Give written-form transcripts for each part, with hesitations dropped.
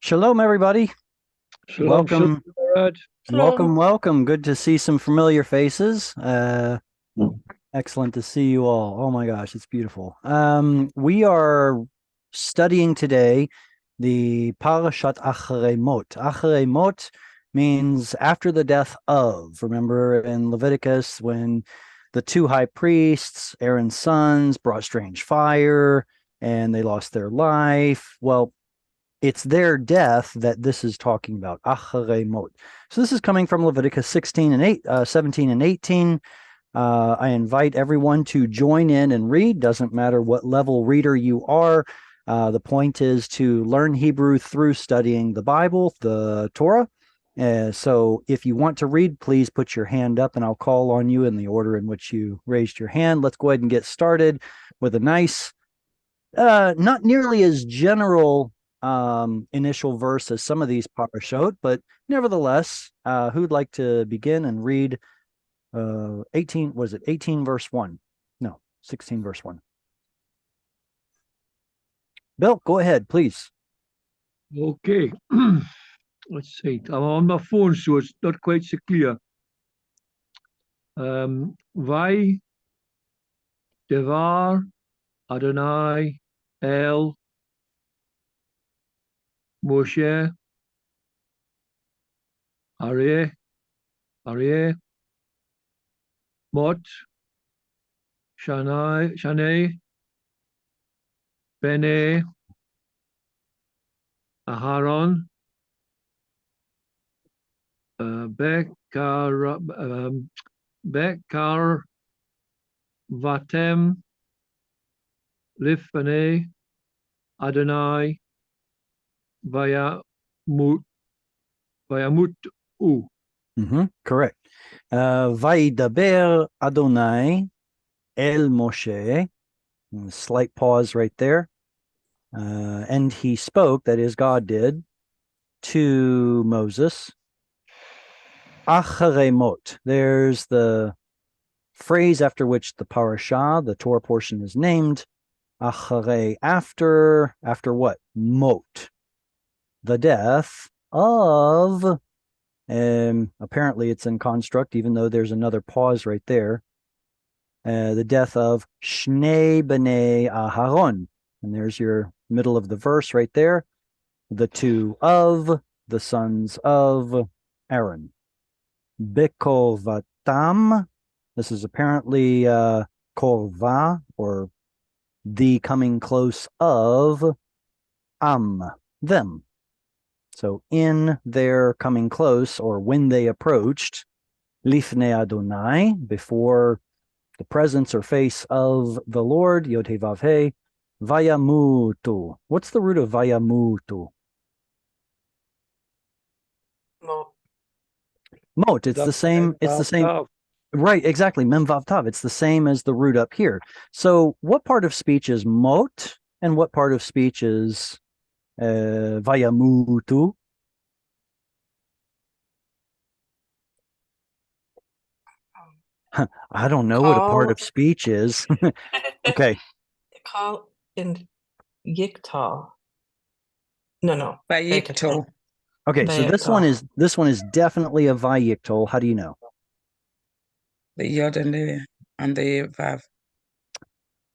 Shalom, everybody. Shalom, shalom, Welcome, Brad. welcome, Hello. welcome. Good to see some familiar faces. Excellent to see you all. Oh my gosh, it's beautiful. We are studying today the Parashat Acharei Mot. Acharei Mot means after the death of. Remember in Leviticus when the two high priests, Aaron's sons, brought strange fire and they lost their life. Well, it's their death that this is talking about. Acharei Mot. So this is coming from Leviticus 17 and 18. I invite everyone to join in and read. Doesn't matter what level reader you are. The point is to learn Hebrew through studying the Bible, the Torah. So if you want to read, please put your hand up and I'll call on you in the order in which you raised your hand. Let's go ahead and get started with a nice, not nearly as general initial verse as some of these parashot, but nevertheless, who'd like to begin and read 18, was it 18 verse 1? No, 16 verse 1. Bill, go ahead, please. Okay. Let's see. I'm on my phone, so it's not quite so clear. Vai devar Adonai el Moshe Arye Mot Shanei Bene Aharon Bekar Vatem Lifane Adonai Vayamut U. Correct. Vaidaber Adonai el Moshe. Slight pause right there. And he spoke, that is, God did, to Moses. Acharei Mot. There's the phrase after which the parashah, the Torah portion, is named. Acharei, after what? Mot. The death of, apparently it's in construct, even though there's another pause right there. The death of Shnei B'nei Aharon. And there's your middle of the verse right there. The two of the sons of Aaron. Bekovatam. This is apparently korva, or the coming close of them. So in their coming close, or when they approached, lifnei Adonai, before the presence or face of the Lord, Yod He Vav He, vayamutu. What's the root of vayamutu? Mo. Mot. It's the same. It's the same. Right, exactly. Mem Vav Tav. It's the same as the root up here. So what part of speech is mot and what part of speech is vayamutu? I don't know what a part of speech is. Okay. Call in Yiktal. No. Vayikto. Okay, so this one is definitely a vayiktal. How do you know? The yod and the vav.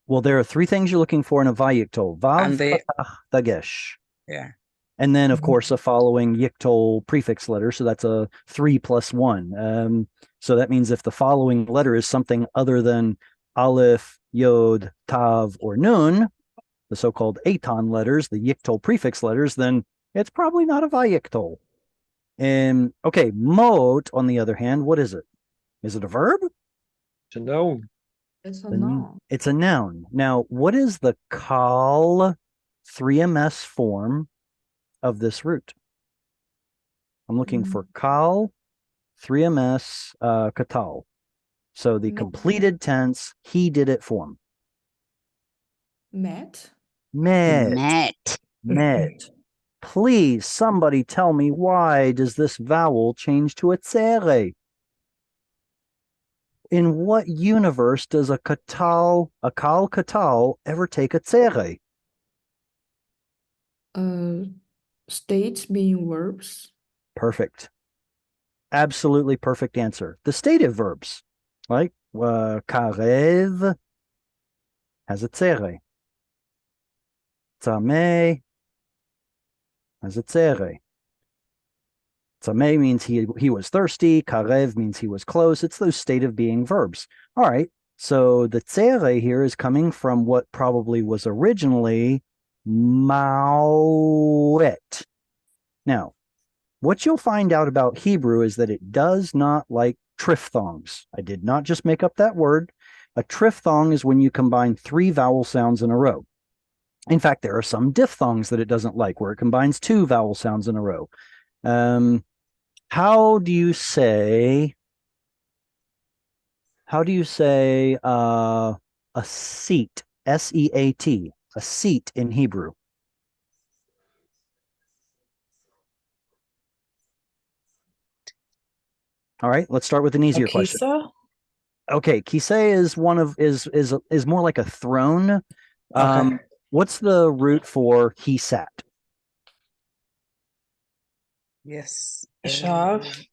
Well, there are three things you're looking for in a vayiktal. Vav, And the patach, dagesh. yeah. And then, of course, a following yiktol prefix letter. So that's a 3 plus 1. So that means if the following letter is something other than aleph, yod, tav, or nun, the so-called aton letters, the yiktol prefix letters, then it's probably not a vayiktol. Okay, mot, on the other hand, what is it? Is it a verb? It's a noun. It's a noun. It's a noun. Now, what is the kal 3ms form of this root? I'm looking for kal 3ms katal. So the completed tense, he did it form. Met. Please, somebody tell me, why does this vowel change to a tzere? In what universe does a kal katal ever take a tzere? States being verbs. Perfect. Absolutely perfect answer. The stative verbs, like karev has a tzere. Tzameh has a tzere. Tzameh means he was thirsty. Karev means he was close. It's those stative being verbs. All right. So the tzere here is coming from what probably was originally mawet. Now, what you'll find out about Hebrew is that it does not like triphthongs. I did not just make up that word. A triphthong is when you combine 3 vowel sounds in a row. In fact, there are some diphthongs that it doesn't like, where it combines 2 vowel sounds in a row. How do you say a seat, S-E-A-T, a seat in Hebrew? All right, let's start with an easier question. Akisa? Okay, kiseh is one of is more like a throne. Okay. What's the root for he sat? Yes. Shav?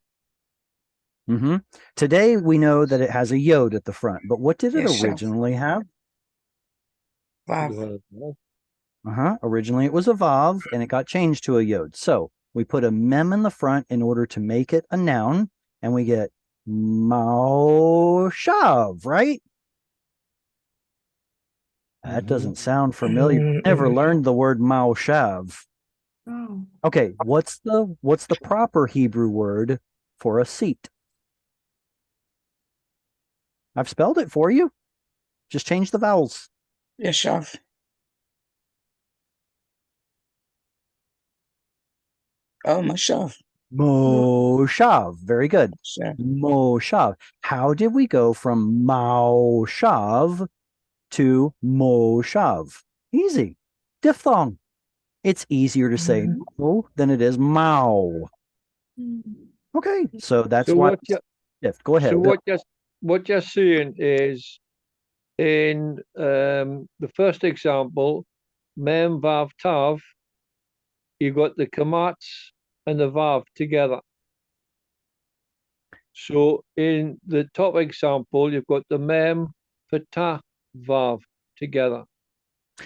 Mm-hmm. Today we know that it has a yod at the front, but what did it Yes, Shav. originally have? Vav. Originally it was a vav and it got changed to a yod. So we put a mem in the front in order to make it a noun, and we get moshav, right? That doesn't sound familiar. Never learned the word moshav. Oh. Okay, what's the proper Hebrew word for a seat? I've spelled it for you. Just change the vowels. Yes, Shav. Oh, Mashav. Moshav. Very good. Shav. Moshav. How did we go from Moshav to Moshav? Easy. Diphthong. It's easier to say mo than it is mao. Okay, so that's So why. what you Go ahead. so what you're saying is in the first example, mem vav tav, you got the kamatz and the vav together. So in the top example, you've got the mem patah vav together.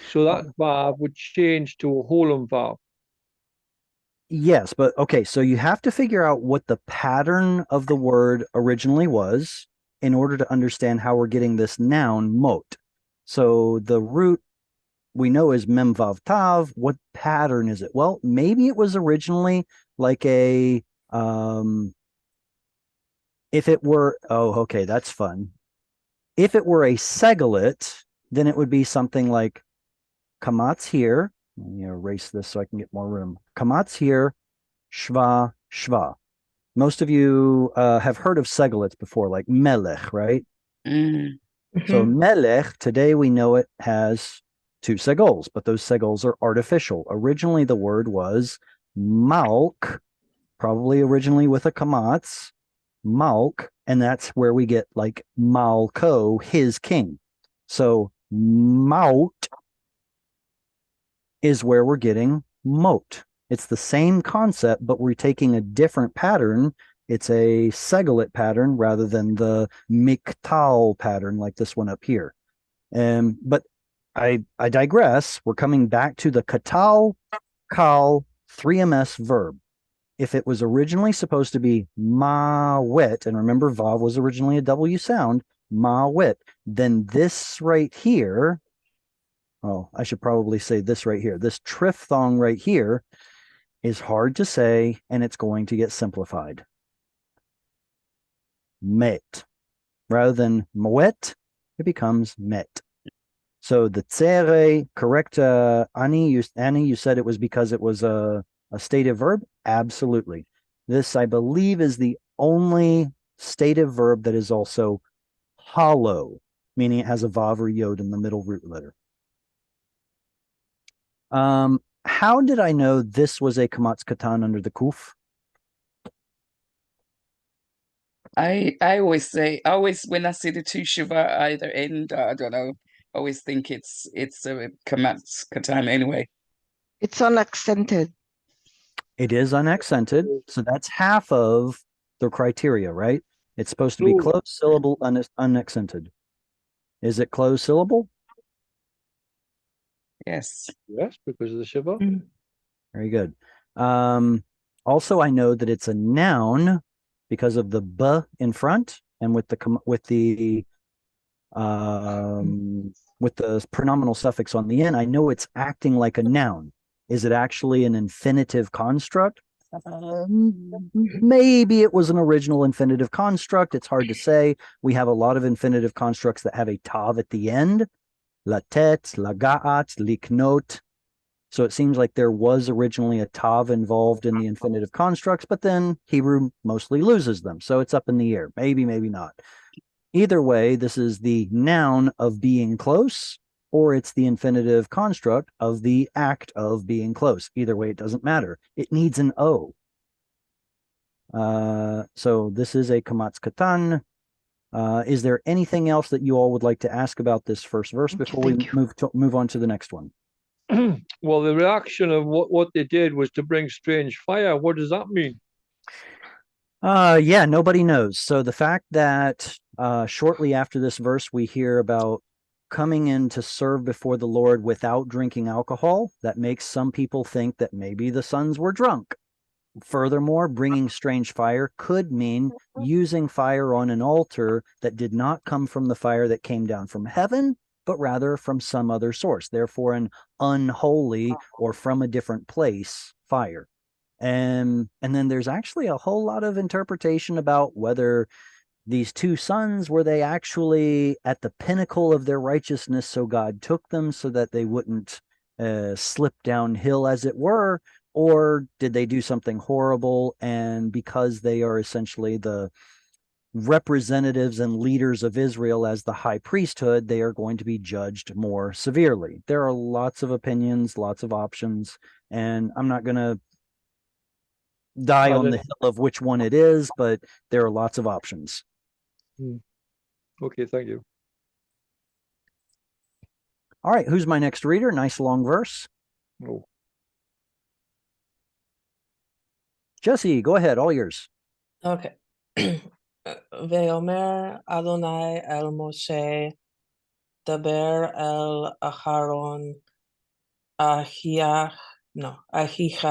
So that vav would change to a holem vav. Yes, but okay, so you have to figure out what the pattern of the word originally was in order to understand how we're getting this noun mot. So the root we know is mem vav tav. What pattern is it? Well, maybe it was originally like a if it were okay, that's fun. If it were a segalit, then it would be something like kamatz here. Let me erase this so I can get more room. Kamatz here, shva, shva. Most of you have heard of segalits before, like melech, right? So melech, today we know it has 2 segols, but those segols are artificial. Originally, the word was malk, probably originally with a kamatz, malk, and that's where we get like malko, his king. So maut is where we're getting moat. It's the same concept, but we're taking a different pattern. It's a segalit pattern rather than the miktal pattern like this one up here. But I digress. We're coming back to the katal, kal, 3ms verb. If it was originally supposed to be ma-wet, and remember vav was originally a W sound, ma-wet, then this right here, I should probably say this right here. This triphthong right here is hard to say, and it's going to get simplified. Met. Rather than moet, it becomes met. So the tzere, correct, Annie, you said it was because it was a stative verb? Absolutely. This, I believe, is the only stative verb that is also hollow, meaning it has a vav or yod in the middle root letter. How did I know this was a kamatz katan under the kuf? I always when I see the 2 shiva either end, I don't know, I always think it's a kamatz katan anyway. It's unaccented. It is unaccented, so that's half of the criteria, right? It's supposed to be True. closed syllable, unaccented. Is it closed syllable? Yes. Yes, because of the shiva. Mm. Very good. Also, I know that it's a noun because of the b in front and with the pronominal suffix on the end. I know it's acting like a noun. Is it actually an infinitive construct? Maybe it was an original infinitive construct. It's hard to say. We have a lot of infinitive constructs that have a tav at the end. Latet, lagaat, liknot. So it seems like there was originally a tav involved in the infinitive constructs, but then Hebrew mostly loses them. So it's up in the air. Maybe, maybe not. Either way, this is the noun of being close, or it's the infinitive construct of the act of being close. Either way, it doesn't matter. It needs an O. So this is a kamatz katan. Is there anything else that you all would like to ask about this first verse before we move on to the next one? Well, the reaction of what they did was to bring strange fire. What does that mean? Yeah, nobody knows. So the fact that shortly after this verse we hear about coming in to serve before the Lord without drinking alcohol, that makes some people think that maybe the sons were drunk. Furthermore, bringing strange fire could mean using fire on an altar that did not come from the fire that came down from heaven, but rather from some other source, therefore an unholy or from a different place fire. And then there's actually a whole lot of interpretation about whether these two sons, were they actually at the pinnacle of their righteousness, so God took them so that they wouldn't slip downhill, as it were, or did they do something horrible, and because they are essentially the representatives and leaders of Israel as the high priesthood, they are going to be judged more severely. There are lots of opinions, lots of options, and I'm not going to die on the hill of which one it is, but there are lots of options. Okay, thank you. All right, who's my next reader? Nice long verse. Oh. Jesse, go ahead, all yours. Okay. ויאמר אדוני אל משה, דבר אל אהרון אחיך,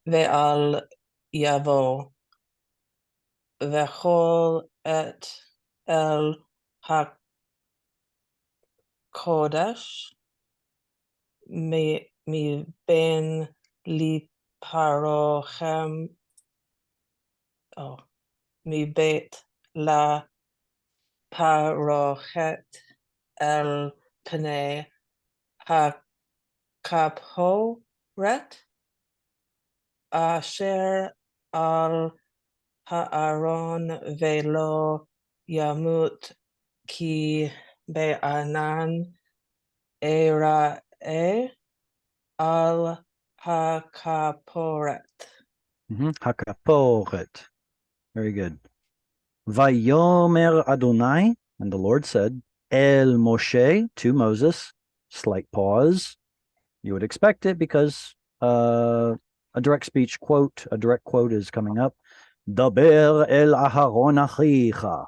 ואל יבוא, וכל את אל הקודש מבין לפרוכם, מבית לפרוכת אל פני הכפורת, אשר על הארון, ולא ימות כי בענן אראה על הכפורת. Hakaporet. Very good. Vayomer Adonai, and the Lord said, El Moshe, to Moses, slight pause. You would expect it because a direct speech quote, a direct quote is coming up. Daber el Aharon achicha.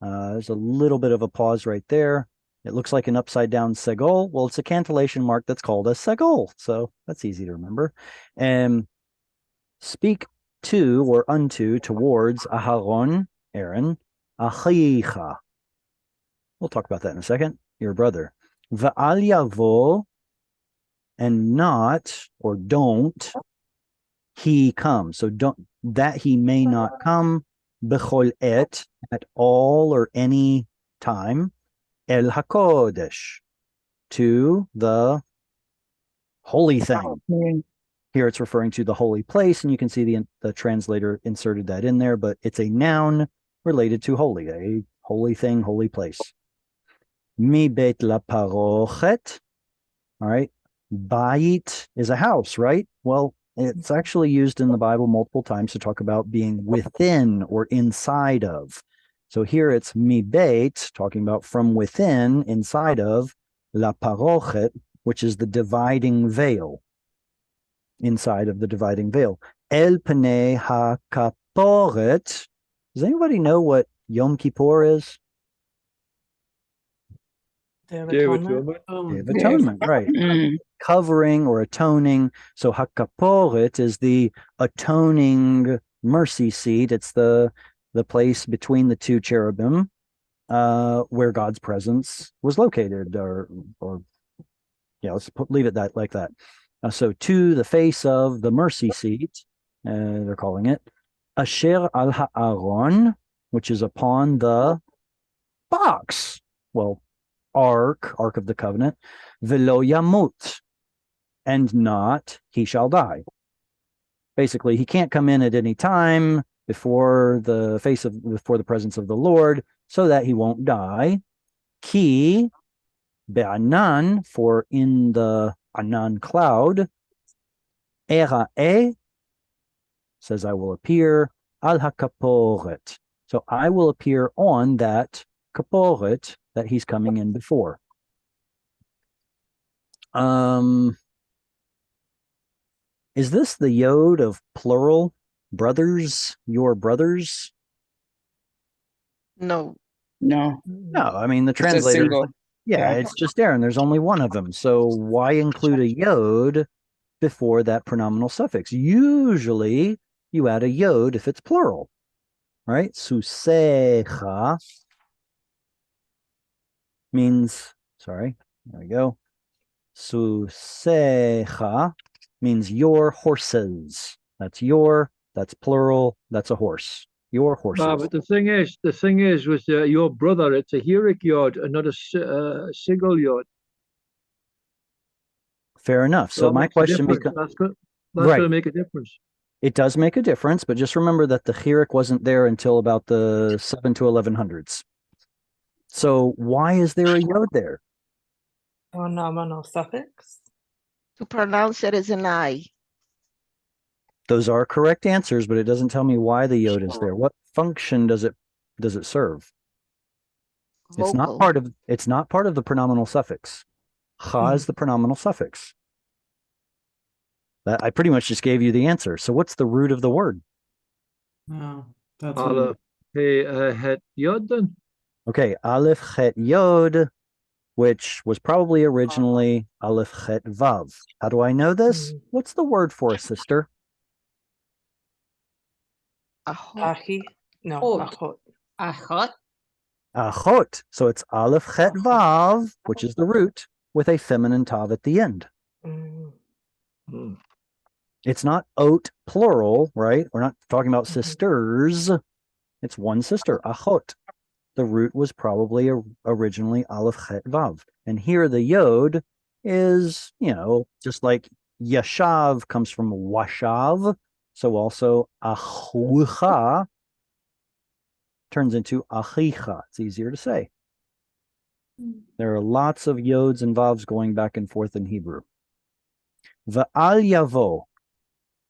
There's a little bit of a pause right there. It looks like an upside down segol. Well, it's a cantillation mark that's called a segol, so that's easy to remember. And speak to or unto, towards Aharon, Aaron, achicha. We'll talk about that in a second. Your brother. Va'al yavo, and not or don't he come. So don't, that he may not come, bechol et, at all or any time, el hakodesh, to the holy thing. Here it's referring to the holy place, and you can see the translator inserted that in there, but it's a noun related to holy, a holy thing, holy place. Mi bet la parochet. All right. Bayit is a house, right? Well, it's actually used in the Bible multiple times to talk about being within or inside of. So here it's mi beit, talking about from within, inside of, la parochet, which is the dividing veil. inside of the dividing veil. El Pnei HaKaporet. Does anybody know what Yom Kippur is? Day of Day of Atonement. Oh, Day of Yes. Atonement, right. Mm. Covering or atoning. So HaKaporet is the atoning mercy seat. It's the place between the two cherubim where God's presence was located, or yeah, leave it like that. So to the face of the mercy seat, they're calling it Asher al Ha'aron, which is upon the box. Well, ark of the covenant, Velo Yamut, and not he shall die. Basically, he can't come in at any time before the presence of the Lord, so that he won't die. Ki be'anan, for in the anan cloud, Acharei, says I will appear, al hakaporet. So I will appear on that kaporet that he's coming in before. Is this the yod of plural? Brothers, your brothers? No. No, No, I mean the it's a translator. single. Yeah, Yeah. it's just Aaron. There's only one of them. So why include a yod before that pronominal suffix? Usually you add a yod if it's plural, right? Susecha means, sorry, there we go. Susecha means your horses. That's plural, that's a horse. Your horses. But the thing is, with your brother, it's a Hirik yod and not a Sigil yod. Fair enough. So that my makes a question difference. becomes, That's going right. to make a difference. It does make a difference, but just remember that the Hirik wasn't there until about the 7 to 1100s. So why is there a yod there? Pronominal suffix. To pronounce it as an I. Those are correct answers, but it doesn't tell me why the yod is there. What function does it serve? It's not Vocal. part of the pronominal suffix. Ha is the pronominal suffix. That I pretty much just gave you the answer. So what's the root of the word? no, that's Aleph, hey, het yod then. Okay, Aleph Chet Yod, which was probably originally Aleph Chet Vav. How do I know this? What's the word for a sister? Ahot. Ahi. No, Hot. ahot. Ahot. Achot. So it's Aleph Chet Achot. Vav, which is the root, with a feminine tav at the end. Mm. Hmm. It's not ot plural, right? We're not talking about Mhm. sisters. It's one sister, Achot. The root was probably originally Aleph Chet Vav. And here the yod is, just like Yashav comes from Washav. So also Achucha turns into Achicha. It's easier to say. There are lots of yods and vavs going back and forth in Hebrew. Va'al yavo.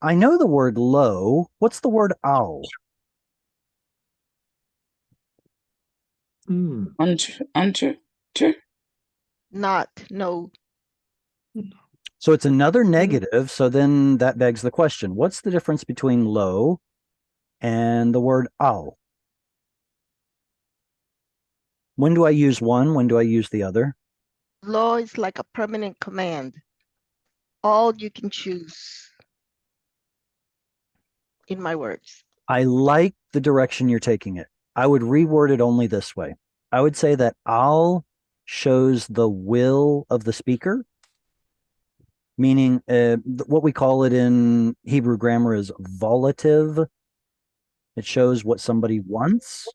I know the word lo. What's the word al? Hmm. Under. Not. No. So it's another negative. So then that begs the question, what's the difference between lo and the word al? When do I use one? When do I use the other? Law is like a permanent command. All you can choose. In my words. I like the direction you're taking it. I would reword it only this way. I would say that al shows the will of the speaker, meaning what we call it in Hebrew grammar is volative. It shows what somebody wants,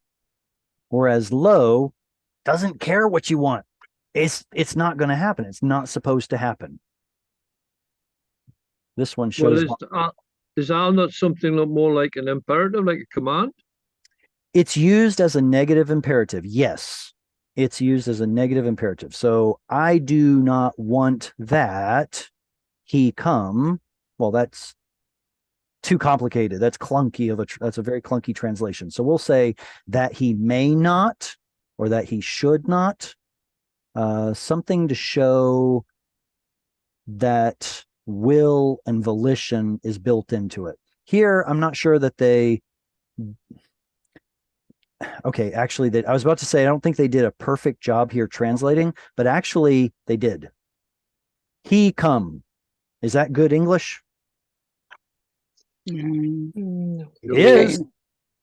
whereas lo doesn't care what you want. It's not going to happen. It's not supposed to happen. This one shows. Well, is al not something more like an imperative, like a command? It's used as a negative imperative. Yes, it's used as a negative imperative. So I do not want that he come. Well, that's too complicated. That's clunky that's a very clunky translation. So we'll say that he may not, or that he should not. Something to show that will and volition is built into it. Here, I'm not sure that they. Okay, actually, I was about to say I don't think they did a perfect job here translating, but actually they did. He come. Is that good English? Mm, No. It okay. is.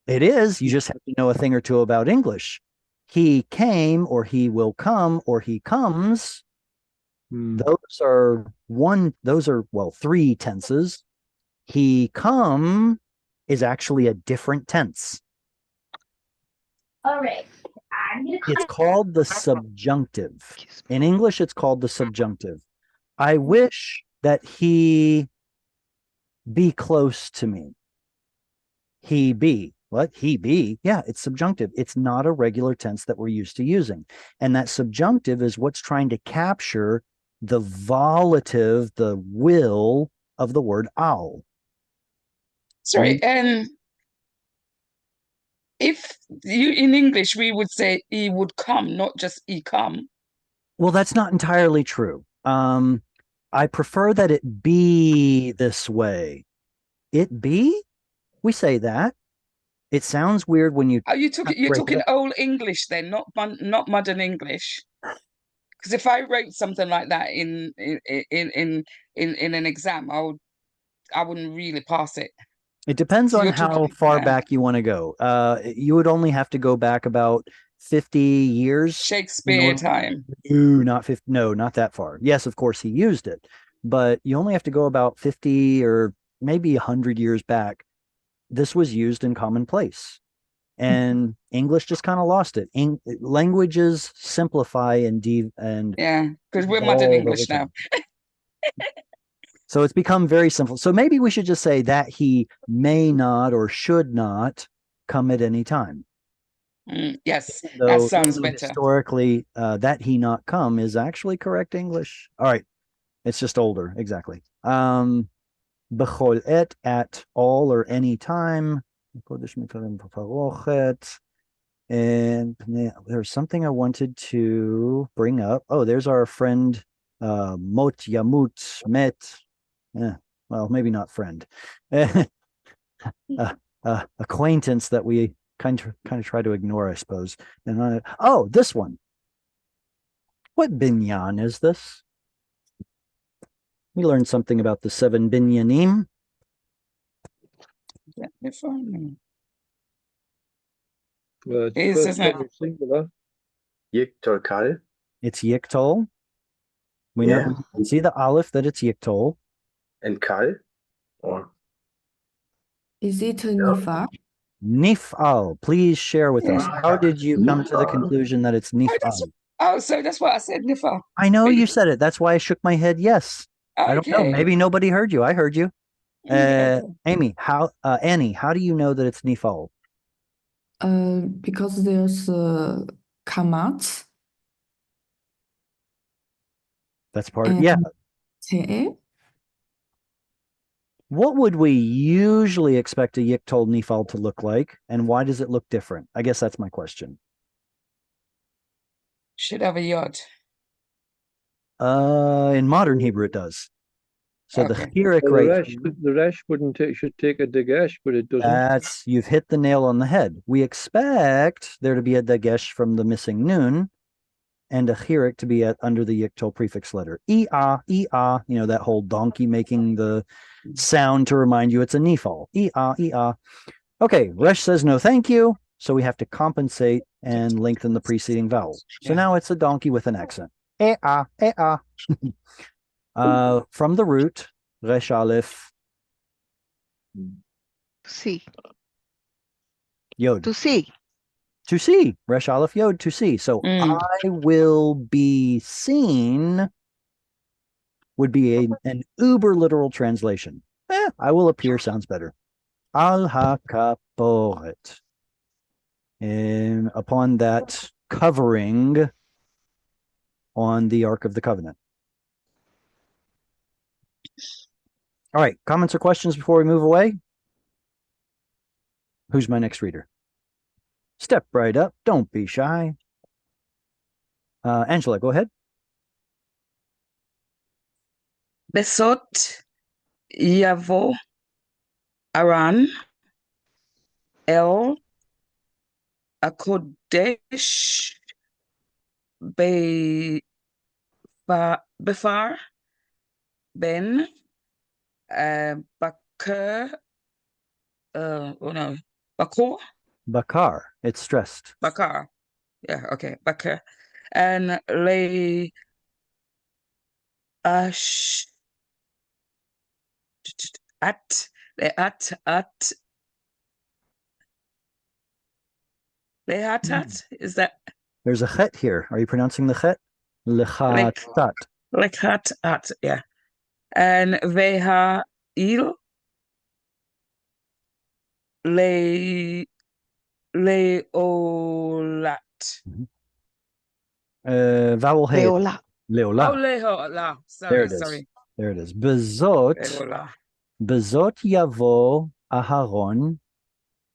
It is. You just have to know a thing or two about English. He came, or he will come, or he comes. Those are three tenses. He come is actually a different tense. All right. It's called the subjunctive. Excuse me. In English, it's called the subjunctive. I wish that he be close to me. He be. What? He be. Yeah, it's subjunctive. It's not a regular tense that we're used to using. And that subjunctive is what's trying to capture the volative, the will of the word al. Sorry, if you in English we would say he would come, not just he come. Well, that's not entirely true. I prefer that it be this way. It be? We say that. It sounds weird when you Are you talking? You're break it talking up. old English then, not modern English. Because if I wrote something like that in an exam, I wouldn't really pass it. It depends So on you're how talking, far yeah. back you want to go. You would only have to go back about 50 years. Shakespeare time. No, not 50. No, not that far. Yes, of course, he used it, but you only have to go about 50 or maybe 100 years back. This was used in commonplace, and English just kind of lost it. Languages simplify and Yeah, because we're modern evolve over English now. time. So it's become very simple. So maybe we should just say that he may not or should not come at any time. Yes, that Though sounds better. historically, that he not come is actually correct English. All right, it's just older. Exactly. Bechol et, at all or any time. And there's something I wanted to bring up. Oh, there's our friend Mot Yamut Met. Well, maybe not friend. Acquaintance that we kind of try to ignore, I suppose. And this one. What binyan is this? We learned something about the 7 binyanim. Yeah, if I- It's Is, first isn't it? person singular. Yiktor Kal. It's yiktol. We Yeah. know, we can see the aleph that it's yiktol. And Kal? Or Is it a Nifa? Nif'al. Please share with us. How did you come to the Nif'al. conclusion that it's nif'al? So that's what I said, Nifa. I know you said it. That's why I shook my head. Yes. I don't know. Okay. Maybe nobody heard you. I heard you. Okay. Amy, Annie, how do you know that it's nif'al? Because there's kamat That's part and yeah. te'e. What would we usually expect a yiktol nifal to look like, and why does it look different? I guess that's my question. Should have a yod. In modern Hebrew, it does. So Okay. the chirik Well, right the resh should take a dagesh, but it doesn't. you've hit the nail on the head. We expect there to be a dagesh from the missing nun, and a chirik to be under the yiktol prefix letter. E-ah, e-ah, that whole donkey making the sound to remind you it's a nifal. E-ah, e-ah. Okay, Resh says no thank you, so we have to compensate and lengthen the preceding vowel. So now it's a donkey with an accent. E-ah, e-ah. From the root, Resh Aleph, See, Yod. to see. To see. Resh Aleph Yod, to see. So Mm. I will be seen would be an uber literal translation. I will appear sounds better. Al hakaporet. And upon that covering on the Ark of the Covenant. All right, comments or questions before we move away? Who's my next reader? Step right up. Don't be shy. Angela, go ahead. Besot Yavo Aran El Akodesh Be Befar Ben Bakr oh no Bakor Bakar. It's stressed. Bakar. Yeah, okay, Bakr. And Le Ash at at Lehatat? Is that There's a chet here. Are you pronouncing the chet? like Lechatat. Lekhat at? Yeah. And Veha Il Le Leolat. Vowel hey. Leola. Oh, Leola. Lehola. There it Sorry, is. sorry. There it is. Bezot. Lehola. Bezot yavo Aharon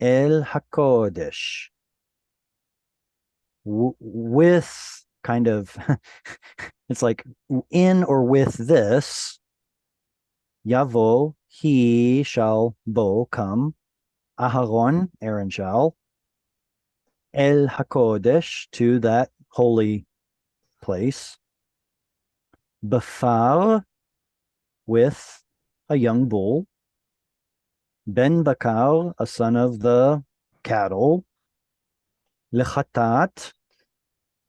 el hakodesh. With kind of, it's like in or with this, yavo, he shall come, Aharon, Aaron shall, el hakodesh, to that holy place, bafar, with a young bull, ben bakar, a son of the cattle, lechatat,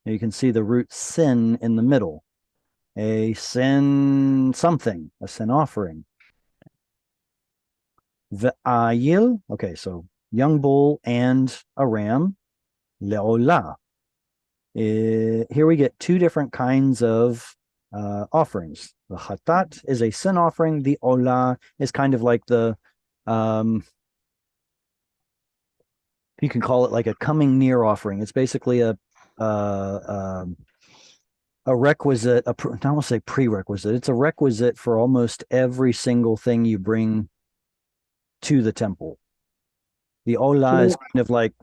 you can see the root sin in the middle, a sin something, a sin offering. Ve'ayil, okay, so young bull and a ram, le'olah. Here we get two different kinds of offerings. The chatat is a sin offering. The olah is kind of like the, you can call it like a coming near offering. It's basically a requisite, I don't want to say prerequisite. It's a requisite for almost every single thing you bring to the temple. The olah is kind of like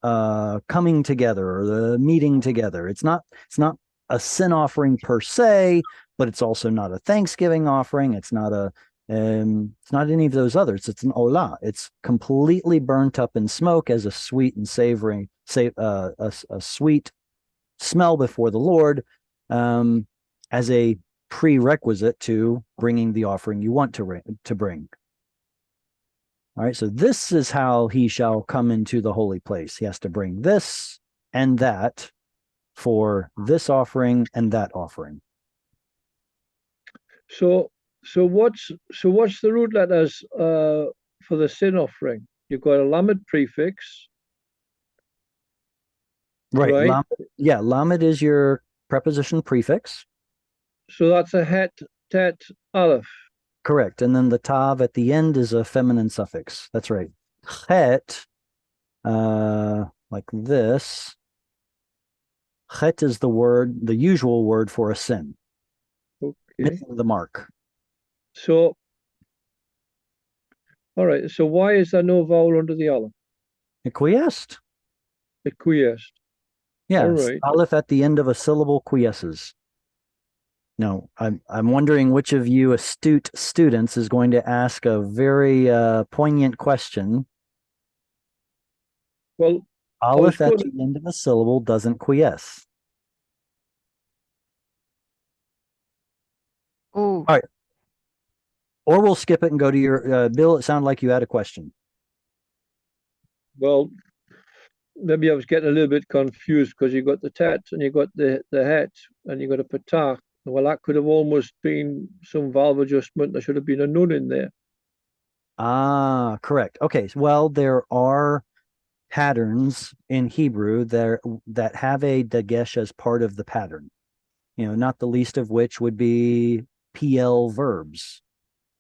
coming together or the meeting together. It's not a sin offering per se, but it's also not a Thanksgiving offering. It's not any of those others. It's an olah. It's completely burnt up in smoke as a sweet and savory, a sweet smell before the Lord, as a prerequisite to bringing the offering you want to bring. All right, so this is how he shall come into the holy place. He has to bring this and that for this offering and that offering. So what's the root letters for the sin offering? You've got a lamed prefix, Right. right? Lamed is your preposition prefix. So that's a het, tet, aleph. Correct. And then the tav at the end is a feminine suffix. That's right. Chet, like this. Chet is the usual word for a sin. Okay. Missing the mark. So, all right. So why is there no vowel under the aleph? Quiesced. It quiesced. Yeah, All right. aleph at the end of a syllable quiesces. Now, I'm wondering which of you astute students is going to ask a very poignant question. Well, Aleph at the end of a syllable doesn't quiesce. Oh, All right. Or we'll skip it and go to your Bill. It sounded like you had a question. well, maybe I was getting a little bit confused because you got the tet and you got the het and you got a patach. Well, that could have almost been some valve adjustment. There should have been a nun in there. Ah, correct. Okay. Well, there are patterns in Hebrew that have a dagesh as part of the pattern. Not the least of which would be PL verbs,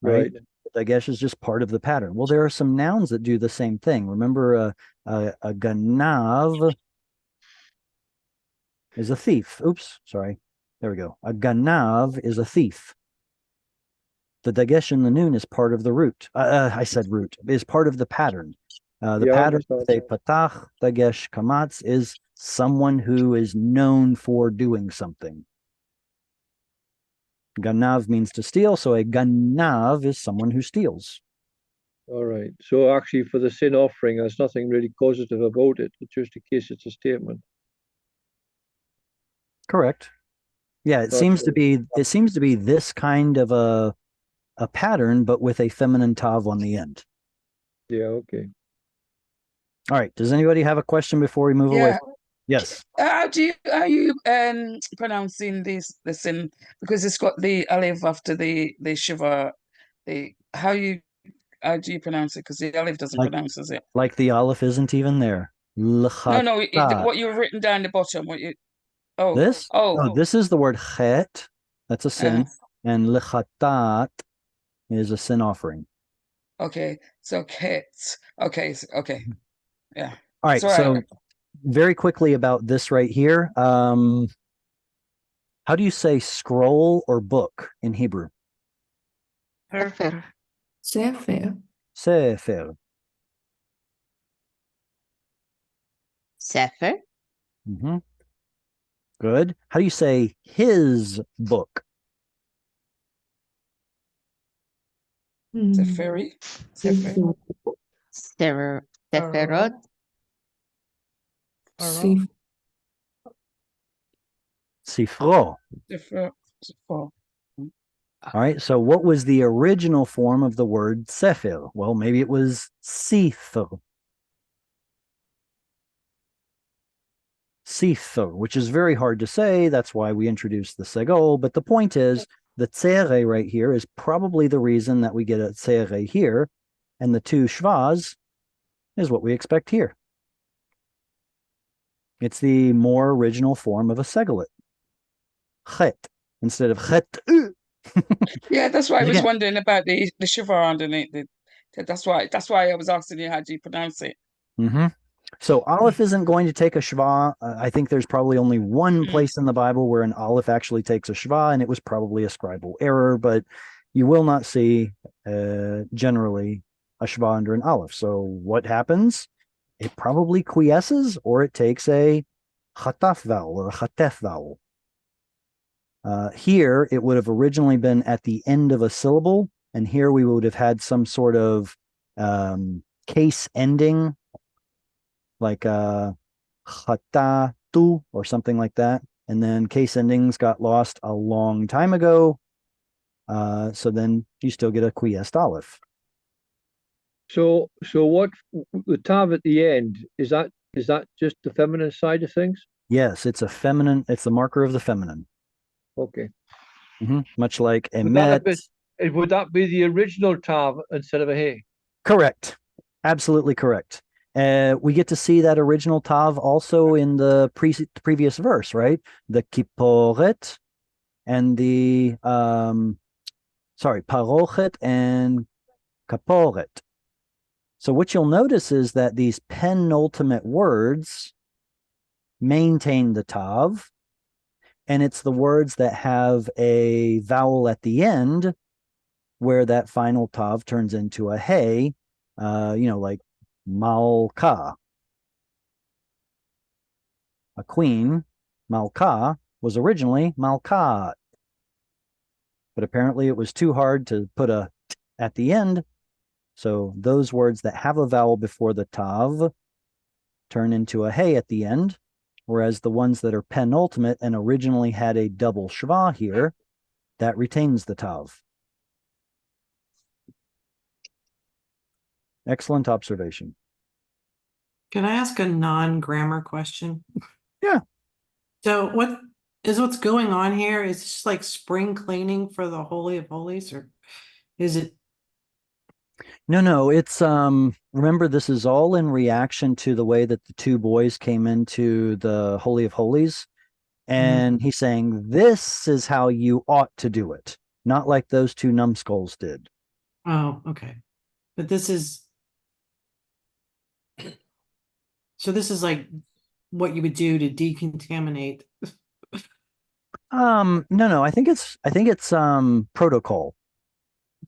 right? Dagesh is just part of the pattern. Well, there are some nouns that do the same thing. Remember, a ganav is a thief. Oops, sorry. There we go. A ganav is a thief. The dagesh in the noon is part of the root. I said root. Is part of the pattern. The pattern with a patach, dagesh, kamatz is someone who is known for doing something. Ganav means to steal, so a ganav is someone who steals. All right. So actually, for the sin offering, there's nothing really causative about it. It's just in case it's a statement. Correct. Yeah, it That's seems to right. be this kind of a pattern, but with a feminine tav on the end. Yeah. Okay. All right. Does anybody have a question before we move away? Yeah. Yes. How are you pronouncing the sin, because it's got the aleph after the shiva, how do you pronounce it, because the aleph doesn't Like pronounce, is it? like the aleph isn't even there. No, L'chatat. what you've written down the bottom, what you oh This? oh Oh, this is the word chet. That's a sin. And l'chatat is a sin offering. okay, so kit, okay, okay, yeah. All right. It's all right. So very quickly about this right here. How do you say scroll or book in Hebrew? Sefer. Sefer. Sefer. Sefer. Mm-hmm. Good. How do you say his book? Seferi, Sefer, Seferot. Sif- Sifro. Sefer. All right. So what was the original form of the word sefer? Well, maybe it was sifr. Sifr, which is very hard to say. That's why we introduced the segol. But the point is, the tzere right here is probably the reason that we get a tzere here, and the two shvaz is what we expect here. It's the more original form of a segolet. Chet instead of chet. Yeah, that's why I was Again. wondering about the shiva underneath. That's why I was asking you, how do you pronounce it? Mm-hmm. So aleph isn't going to take a shva. I think there's probably only one place in the Bible where an aleph actually takes a shva, and it was probably a scribal error, but you will not see generally a shva under an aleph. So what happens? It probably quiesces, or it takes a chataf vowel or a chatef vowel. Here, it would have originally been at the end of a syllable, and here we would have had some sort of case ending, like chatatu or something like that. And then case endings got lost a long time ago. So then you still get a quiesced aleph. So what the tav at the end is that just the feminine side of things? Yes, it's a feminine. It's the marker of the feminine. Okay. Much like Would that emet. would that be the original tav instead of a hey? Correct. Absolutely correct. We get to see that original tav also in the previous verse, right? The kipporet and the parochet and kaporet. So what you'll notice is that these penultimate words maintain the tav, and it's the words that have a vowel at the end where that final tav turns into a hey, like Malka. A queen, Malka, was originally Malkat. But apparently it was too hard to put a t at the end. So those words that have a vowel before the tav turn into a hey at the end, whereas the ones that are penultimate and originally had a double shva here, that retains the tav. Excellent observation. Can I ask a non-grammar question? Yeah. So what's going on here? Is it just like spring cleaning for the Holy of Holies, or is it? No, it's remember, this is all in reaction to the way that the two boys came into the Holy of Holies. And he's saying, this is how you ought to do it, not like those two numbskulls did. Oh, okay. But this is like what you would do to decontaminate. No, I think it's protocol.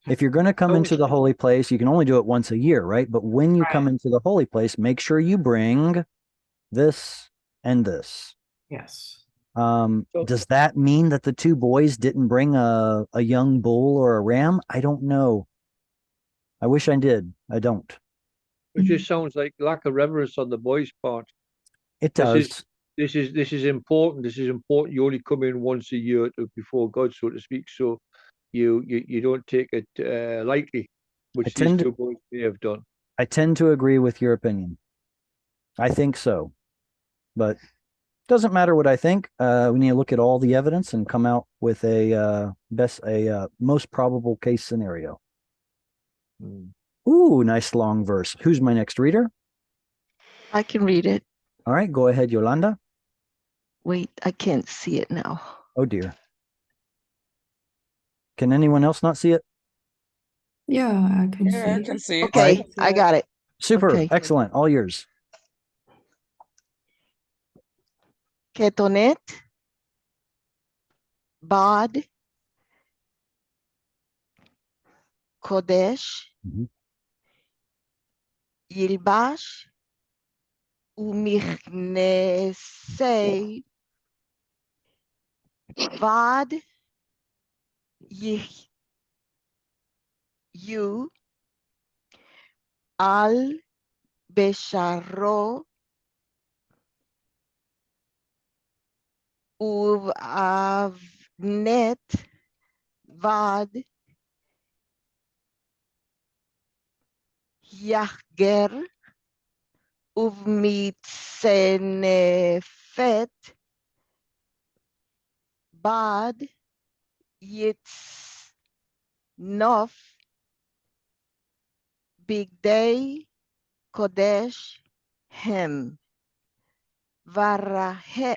If you're going to come into the holy place, you can only do it once a year, right? But when you come into the holy place, make sure you bring this and this. Yes. So- Does that mean that the two boys didn't bring a young bull or a ram? I don't know. I wish I did. I don't. It just sounds like lack of reverence on the boys' part. It This does. is this is important. This is important. You only come in once a year before God, so to speak. So you don't take it lightly, I which these tend to, two boys may have done. I tend to agree with your opinion. I think so, but doesn't matter what I think. We need to look at all the evidence and come out with a most probable case scenario. Hmm. Ooh, nice long verse. Who's my next reader? I can read it. All right, go ahead, Yolanda. Wait, I can't see it now. Oh dear. Can anyone else not see it? Yeah, I can Yeah, I see. can see it. Okay, I got it. Super, Okay. excellent, all yours. Ketonet, Bod, Kodesh, Mhm. Yilbash, Umichnese, Vad, Yu, Al, Besharo, Uv, Avnet, Vad, Yahger, Uvmitsenefet, Bad, Yitznof, Big Day, Kodesh, Hem, Varahat,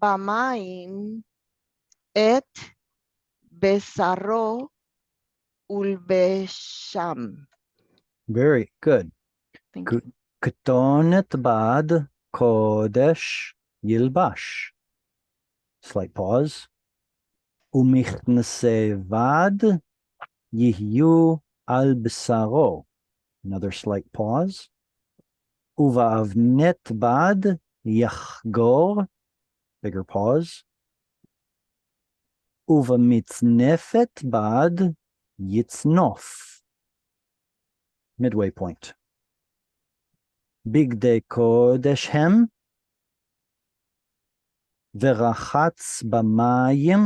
Bamaim, Et, Besaro, Ulbesham. Very good. Thank you. Ketonet bad kodesh yilbash. Slight pause. Umichtnese vad yihyu al besaro. Another slight pause. Uvaavnet bad yachgor. Bigger pause. Uvamitznefet bad yitznof. Midway point. Bigdei kodesh hem. ורחץ במים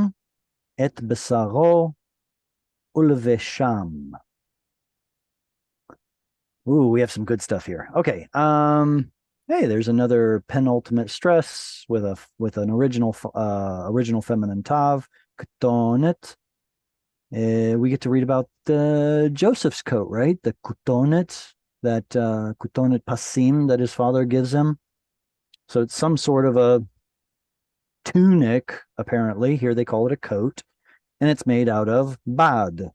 את בשרו ולבשם. Ooh, we have some good stuff here. Okay. Hey, there's another penultimate stress with an original feminine tav, kutonet. We get to read about Joseph's coat, right? The kutonet, that kutonet pasim that his father gives him. So it's some sort of a tunic, apparently. Here they call it a coat, and it's made out of bad,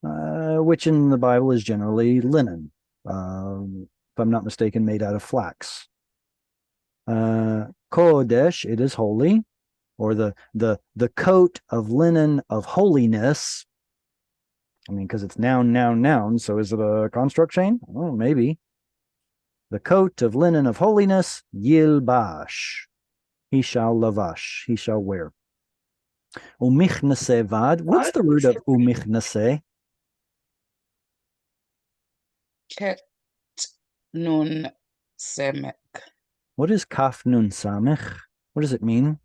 which in the Bible is generally linen. If I'm not mistaken, made out of flax. Kodesh, it is holy, or the coat of linen of holiness. I mean, because it's noun, noun, noun. So is it a construct chain? Oh, maybe. The coat of linen of holiness, yilbash. He shall lavash. He shall wear. Umichnase vad. What's the root of umichnase? Ket nun semek. What is kaf nun samech? What does it mean?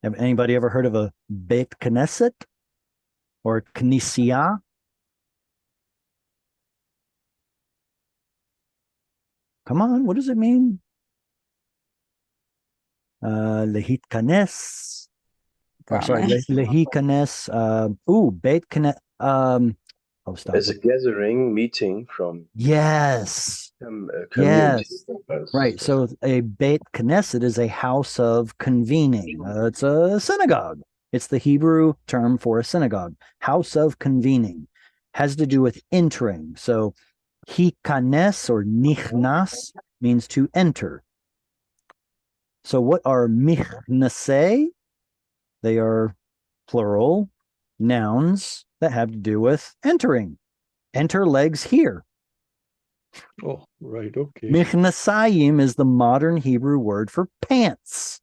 Have anybody ever heard of a Beit Knesset or Knessia? Come on, what does it mean? Lehitkanes. Or sorry, lehikanes. Beit Knesset. Oh, stop. As a gathering meeting from Yes. community. Yes. Right. So a Beit Knesset is a house of convening. It's a synagogue. It's the Hebrew term for a synagogue. House of convening has to do with entering. So hikanes or nichnas means to enter. So what are michnasei? They are plural nouns that have to do with entering. Enter legs here. Oh, right. Okay. Michnasayim is the modern Hebrew word for pants.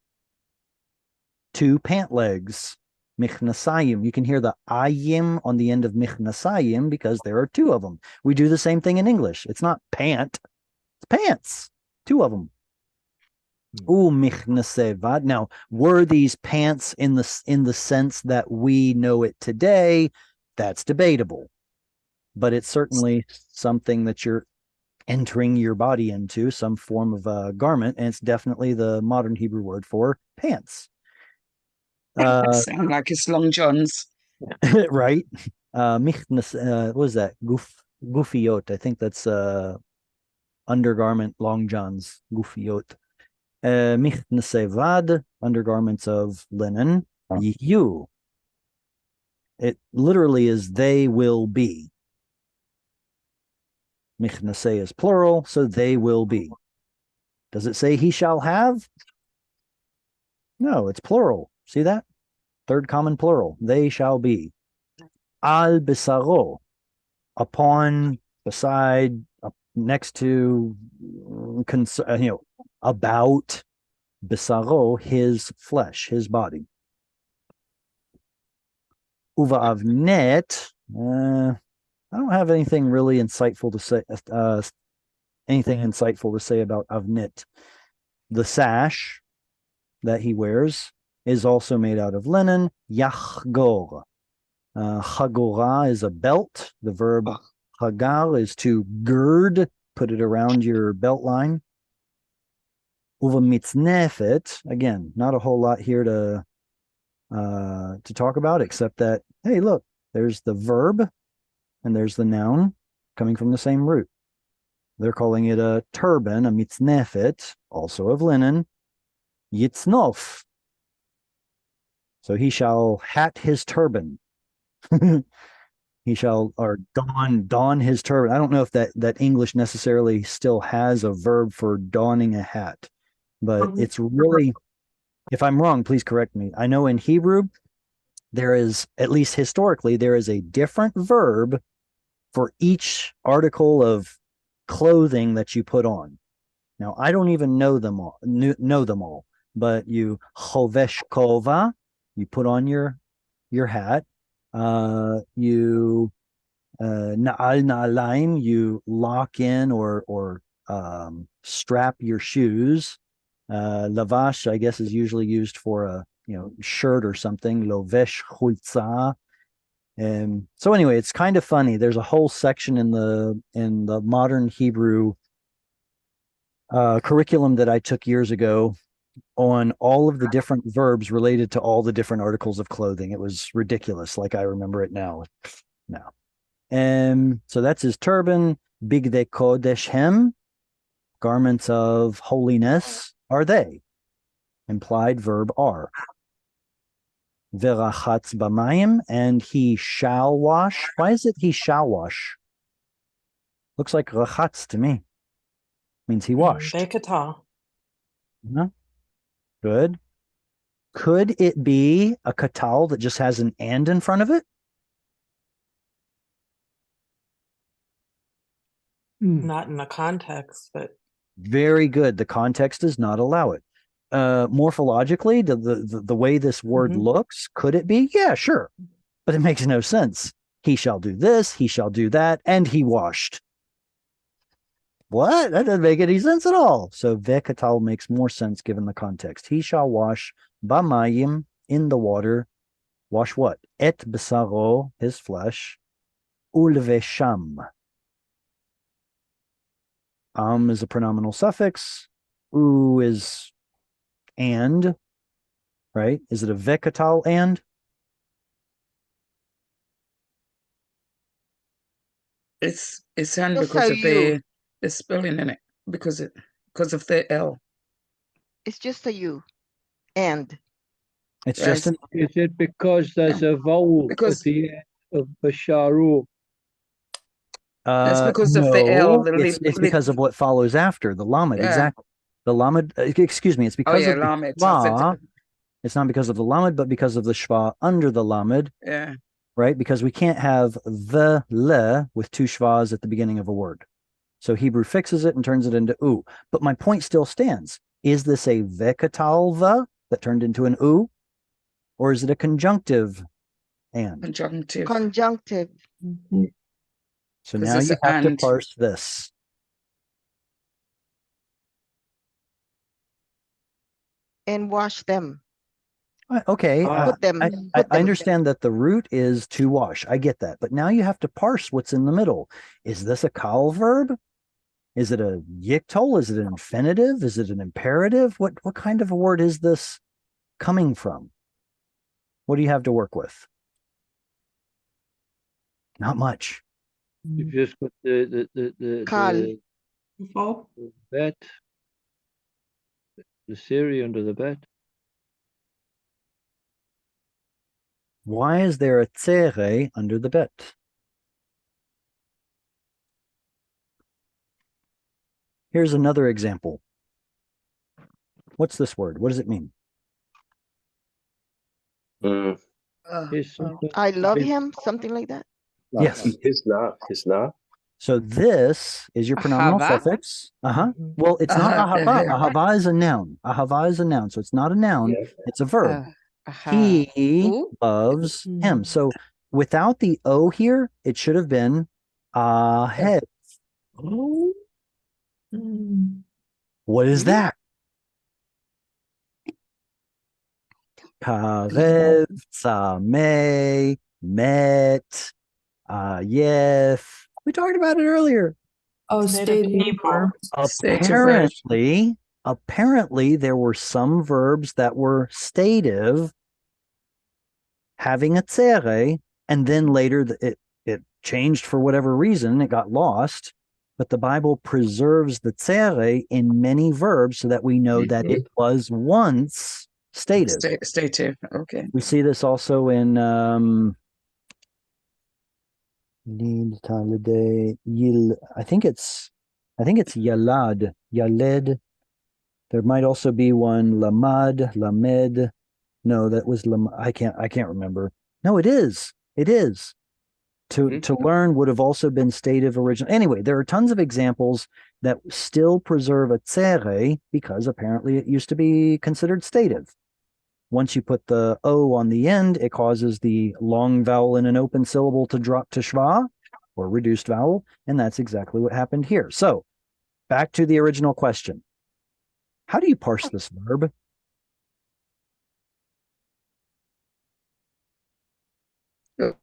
2 pant legs. Michnasayim. You can hear the ayim on the end of michnasayim because there are 2 of them. We do the same thing in English. It's not pant, it's pants. 2 of them. Ooh, michnasevad. Now, were these pants in the sense that we know it today? That's debatable. But it's certainly something that you're entering your body into, some form of a garment, and it's definitely the modern Hebrew word for pants. Sound like it's long johns. Right? Michnas, what was that? Gufiot. I think that's undergarment, long johns, gufiot. Michnasevad, undergarments of linen. Yiyu. It literally is they will be. Michnase is plural, so they will be. Does it say he shall have? No, it's plural. See that? Third common plural. They shall be. Al bisaro. Upon, beside, next to, about bisaro, his flesh, his body. Uva avnet. I don't have anything really insightful to say. About avnit. The sash that he wears is also made out of linen. Yachgor. Chagora is a belt. The verb chagar is to gird, put it around your belt line. Uva mitznefet. Again, not a whole lot here to talk about, except that, hey, look, there's the verb and there's the noun coming from the same root. They're calling it a turban, a mitznefet, also of linen. Yitznof. So he shall hat his turban. He shall, or don his turban. I don't know if that English necessarily still has a verb for donning a hat, but it's really, if I'm wrong, please correct me. I know in Hebrew, there is, at least historically, there is a different verb for each article of clothing that you put on. Now, I don't even know them all, but you chovesh kova, you put on your hat. You na'al na'alaim, you lock in or strap your shoes. Lavash, I guess, is usually used for a shirt or something. Lovesh chulza. So anyway, it's kind of funny. There's a whole section in the modern Hebrew curriculum that I took years ago on all of the different verbs related to all the different articles of clothing. It was ridiculous, like I remember it now. So that's his turban. Bigdei kodesh hem, garments of holiness are they. Implied verb are. Verachatz b'mayim, and he shall wash. Why is it he shall wash? Looks like rachatz to me. Means he washed. Bekata. Good. Could it be a katal that just has an and in front of it? Not in the context, but Very good. The context does not allow it. Morphologically, the way this word looks, could it be? Yeah, sure. But it makes no sense. He shall do this, he shall do that, and he washed. What? That doesn't make any sense at all. So vekatal makes more sense given the context. He shall wash bamayim, in the water. Wash what? Et besaro, his flesh. Ulvesham. Is a pronominal suffix. U is and, right? Is it a vekatal and? It's and Just because a of U. the spelling in it, because of the L. It's just a U. And It's Yes. just an Is it because there's a vowel Because- at the end of Basharu? That's because of the L, the it's lip- because of what follows after the lamed. Yeah. Exactly. The lamed, excuse me, it's because of the lamed. shva. It's not because of the lamed, but because of the shva under the lamed, Yeah. right? Because we can't have the le with 2 shvas at the beginning of a word. So Hebrew fixes it and turns it into u. But my point still stands. Is this a vekatalva that turned into an u? Or is it a conjunctive and? Conjunctive. Conjunctive. So 'Cause now it's you a have to and. parse this. And wash them. Okay, Put them. I Put them. understand that the root is to wash. I get that. But now you have to parse what's in the middle. Is this a kal verb? Is it a yiktol? Is it an infinitive? Is it an imperative? What kind of a word is this coming from? What do you have to work with? Not much. You've just got Kal. Oh, the bet, the Siri under the bed. Why is there a tzere under the bet? Here's another example. What's this word? What does it mean? Mm. Is something I love is- him. Something like that. Yes. His na. So this is your pronominal Ahava? suffix. Well, it's not ahava. Ahava is a noun. Ahava is a noun. So it's not a noun. Yeah. It's a verb. Aha. He Who? loves him. So without the O here, it should have been ahead. What is that? Karev, tzameh, met, yef. We talked about it earlier. Oh, Stative stative verb. verb. Stative verb. Apparently, there were some verbs that were stative, having a tzere, and then later it changed for whatever reason. It got lost. But the Bible preserves the tzere in many verbs so that we know that it was once stative. Stative. Okay. We see this also in I think it's Yalad. Yaled. There might also be one Lamad, Lamed. No, that was I can't remember. No, it is. It is. To learn would have also been stative original. Anyway, there are tons of examples that still preserve a tzere because apparently it used to be considered stative. Once you put the O on the end, it causes the long vowel in an open syllable to drop to schwa, or reduced vowel, and that's exactly what happened here. So, back to the original question. How do you parse this verb? I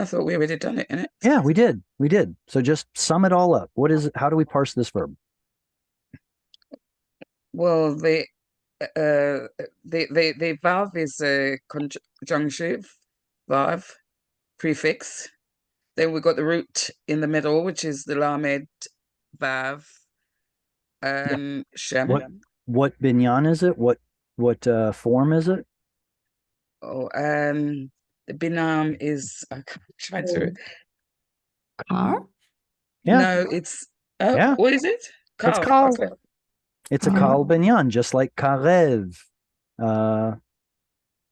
thought we already done it, innit? Yeah, we did. We did. So just sum it all up. What is it? How do we parse this verb? Well, the valve is a conjunctive verb prefix. Then we've got the root in the middle, which is the lamed vav shem. What binyan is it? What form is it? Oh, the binam is I can't try to. Car? Yeah. No, it's Yeah. what is it? It's Kal. kal. Okay. It's a kal binyan, just like karev. And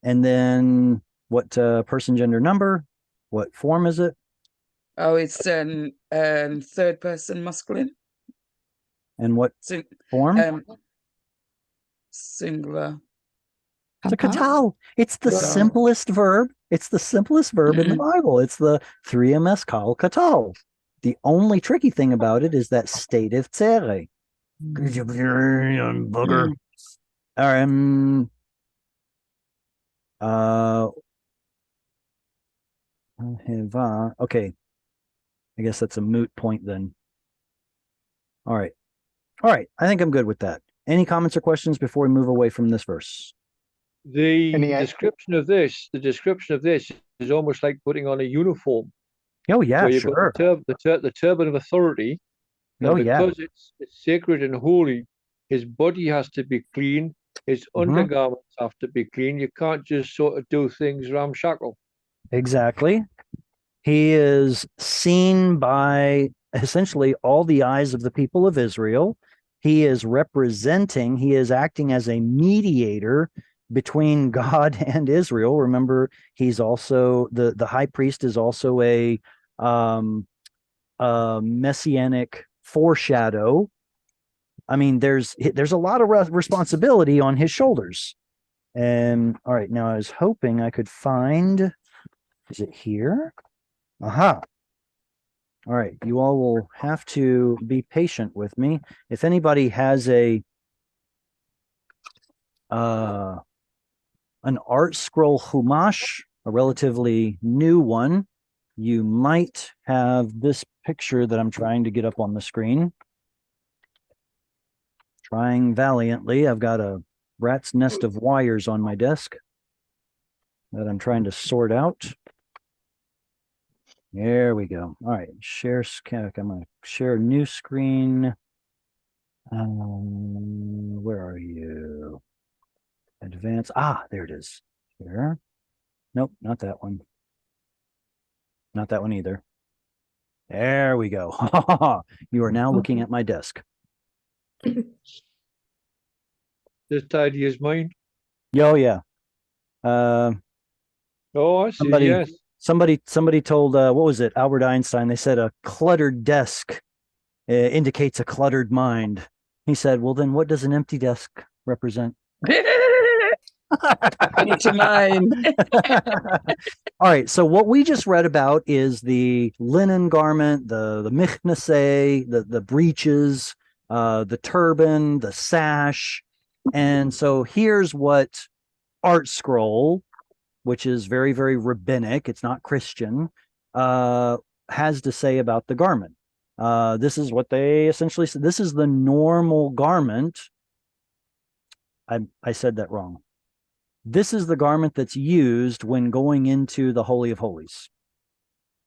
then what person, gender, number? What form is it? Oh, it's third person masculine. And what Sing, form? singular. It's a katal. It's the simplest verb. It's the simplest verb in the Bible. It's the 3ms kal katal. The only tricky thing about it is that stative tzere. Booger. Okay. I guess that's a moot point then. All right. I think I'm good with that. Any comments or questions before we move away from this verse? The description of this is almost like putting on a uniform. Oh yeah, So you've sure. got the turban of authority, and Oh yeah. because it's sacred and holy, his body has to be clean. His undergarments have to be clean. You can't just sort of do things ramshackle. Exactly. He is seen by essentially all the eyes of the people of Israel. He is acting as a mediator between God and Israel. Remember, he's also the high priest is also a messianic foreshadow. I mean, there's a lot of responsibility on his shoulders. And all right, now I was hoping I could find, is it here? Aha. All right, you all will have to be patient with me. If anybody has an art scroll Chumash, a relatively new one, you might have this picture that I'm trying to get up on the screen. Trying valiantly. I've got a rat's nest of wires on my desk that I'm trying to sort out. There we go. All right, share. I'm going to share a new screen. Where are you? Advance. Ah, there it is. Here. Nope, not that one. Not that one either. There we go. You are now looking at my desk. This tidy as mine. Yo, yeah. Oh, I see. Somebody, Yes. somebody told, what was it? Albert Einstein. They said a cluttered desk indicates a cluttered mind. He said, well, then what does an empty desk represent? Into mine. All right. So what we just read about is the linen garment, the michnaseh, the breeches, the turban, the sash. And so here's what Art Scroll, which is very, very rabbinic, it's not Christian, has to say about the garment. This is what they essentially said. This is the normal garment. I said that wrong. This is the garment that's used when going into the Holy of Holies.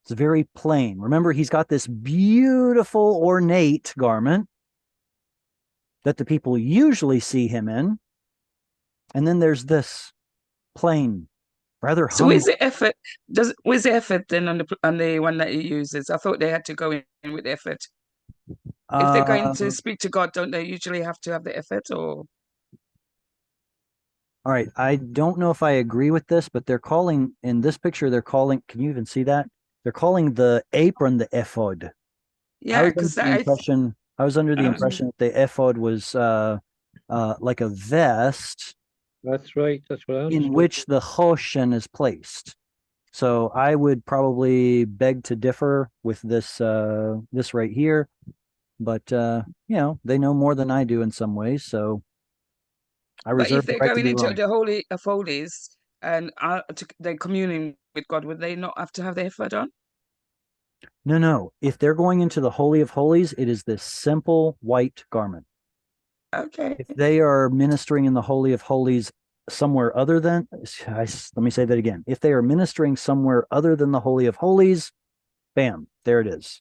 It's very plain. Remember, he's got this beautiful, ornate garment that the people usually see him in. And then there's this plain, rather So humble. where's the effort? Where's the effort then on the one that he uses? I thought they had to go in with effort. If they're going to speak to God, don't they usually have to have the effort? Or all right, I don't know if I agree with this, but they're calling in this picture. They're calling. Can you even see that? They're calling the apron the ephod. yeah, because I was under the impression that the ephod was like a vest That's right. That's what I in understood. which the choshen is placed. So I would probably beg to differ with this this right here, but they know more than I do in some ways, so I but reserve if the they're right to going be into wrong. the Holy of Holies and they're communing with God, would they not have to have the effort on? No. If they're going into the Holy of Holies, it is this simple white garment. Okay. If they are ministering in the Holy of Holies somewhere other than, let me say that again. If they are ministering somewhere other than the Holy of Holies, bam, there it is.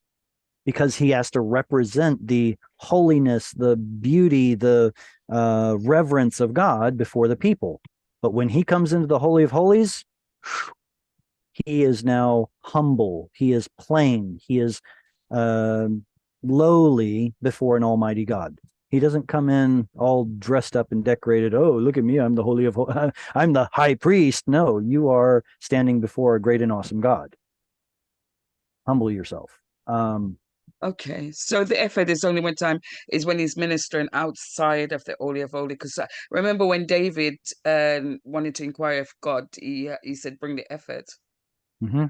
Because he has to represent the holiness, the beauty, the reverence of God before the people. But when he comes into the Holy of Holies, he is now humble. He is plain. He is lowly before an almighty God. He doesn't come in all dressed up and decorated. Oh, look at me. I'm the holy of I'm the high priest. No, you are standing before a great and awesome God. Humble yourself. Okay, so the effort is only one time is when he's ministering outside of the Holy of Holies. Because remember when David wanted to inquire of God, he said, "Bring the effort." Mm-hmm.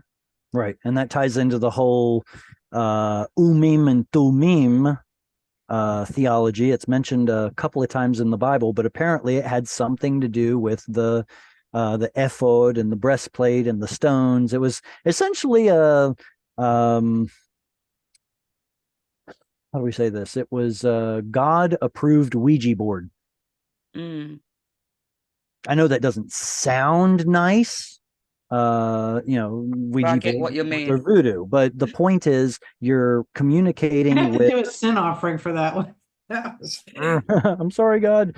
Right, and that ties into the whole umim and tumim theology. It's mentioned a couple of times in the Bible, but apparently it had something to do with the ephod and the breastplate and the stones. It was essentially a how do we say this? It was a God-approved Ouija board. Mm. I know that doesn't sound nice. Ouija I get what boards you or mean. voodoo, but the point is you're communicating I have to with. do a sin offering for that one. That was I'm sorry, God.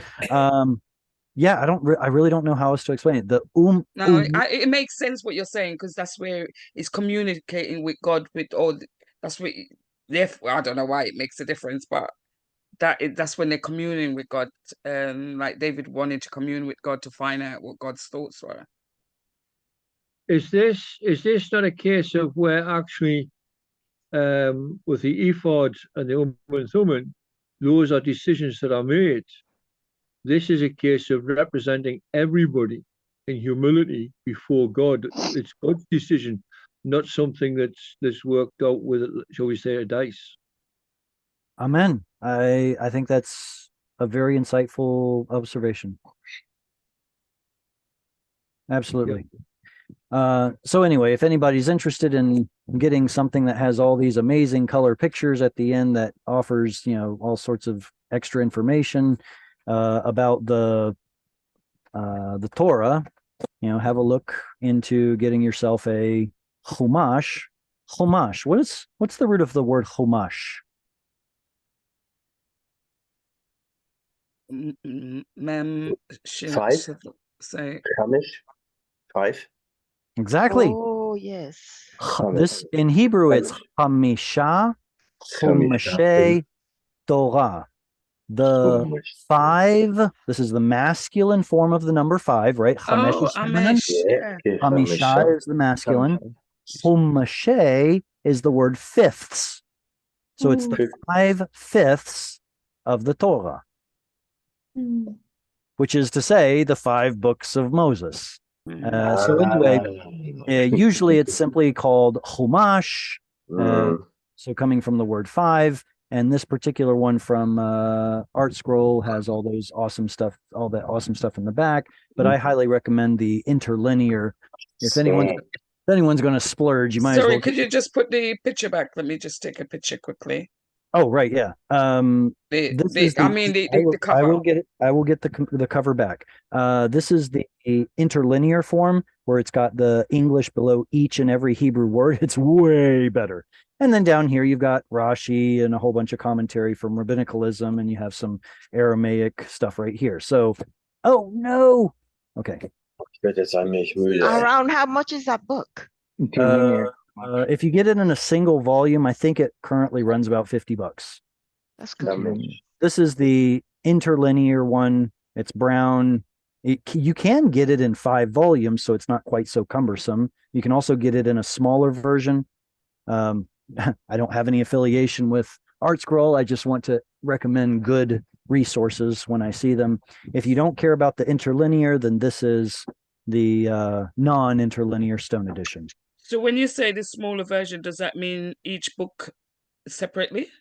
Yeah, I really don't know how else to explain it. No, it makes sense what you're saying because that's where it's communicating with God with all. That's what. I don't know why it makes a difference, but that's when they're communing with God. Like David wanted to commune with God to find out what God's thoughts were. Is this not a case of where actually with the ephod and the Urim and Thummim, those are decisions that are made. This is a case of representing everybody in humility before God. It's God's decision, not something that's worked out with, shall we say, a dice. Amen. I think that's a very insightful observation. Absolutely. So anyway, if anybody's interested in getting something that has all these amazing color pictures at the end that offers, all sorts of extra information about the Torah, have a look into getting yourself a chumash. Chumash. What's the root of the word chumash? Mem Five. say Hamish. 5. Exactly. Oh, yes. This in Hebrew it's hamisha chumashe Torah. The 5, this is the masculine form of the number 5, right? Chamesh oh is feminine. Amesh, yeah. Hamisha is the masculine. Chumashe is the word fifths. So it's the 5/5 of the Torah, which is to say the 5 books of Moses. So anyway, usually it's simply called Chumash, so coming from the word 5. And this particular one from Art Scroll has all that awesome stuff in the back. But I highly recommend the interlinear. If anyone's going to splurge, you might as Sorry, well. could you just put the picture back? Let me just take a picture quickly. Oh, right, yeah. I mean the cover. I will get the cover back. This is the interlinear form where it's got the English below each and every Hebrew word. It's way better. And then down here you've got Rashi and a whole bunch of commentary from rabbinicalism, and you have some Aramaic stuff right here. So, oh no. Okay. Around how much is that book? If you get it in a single volume, I think it currently runs about $50. That's good. This is the interlinear one. It's brown. You can get it in 5 volumes, so it's not quite so cumbersome. You can also get it in a smaller version. I don't have any affiliation with Art Scroll. I just want to recommend good resources when I see them. If you don't care about the interlinear, then this is the non-interlinear Stone Edition. So when you say the smaller version, does that mean each book separately?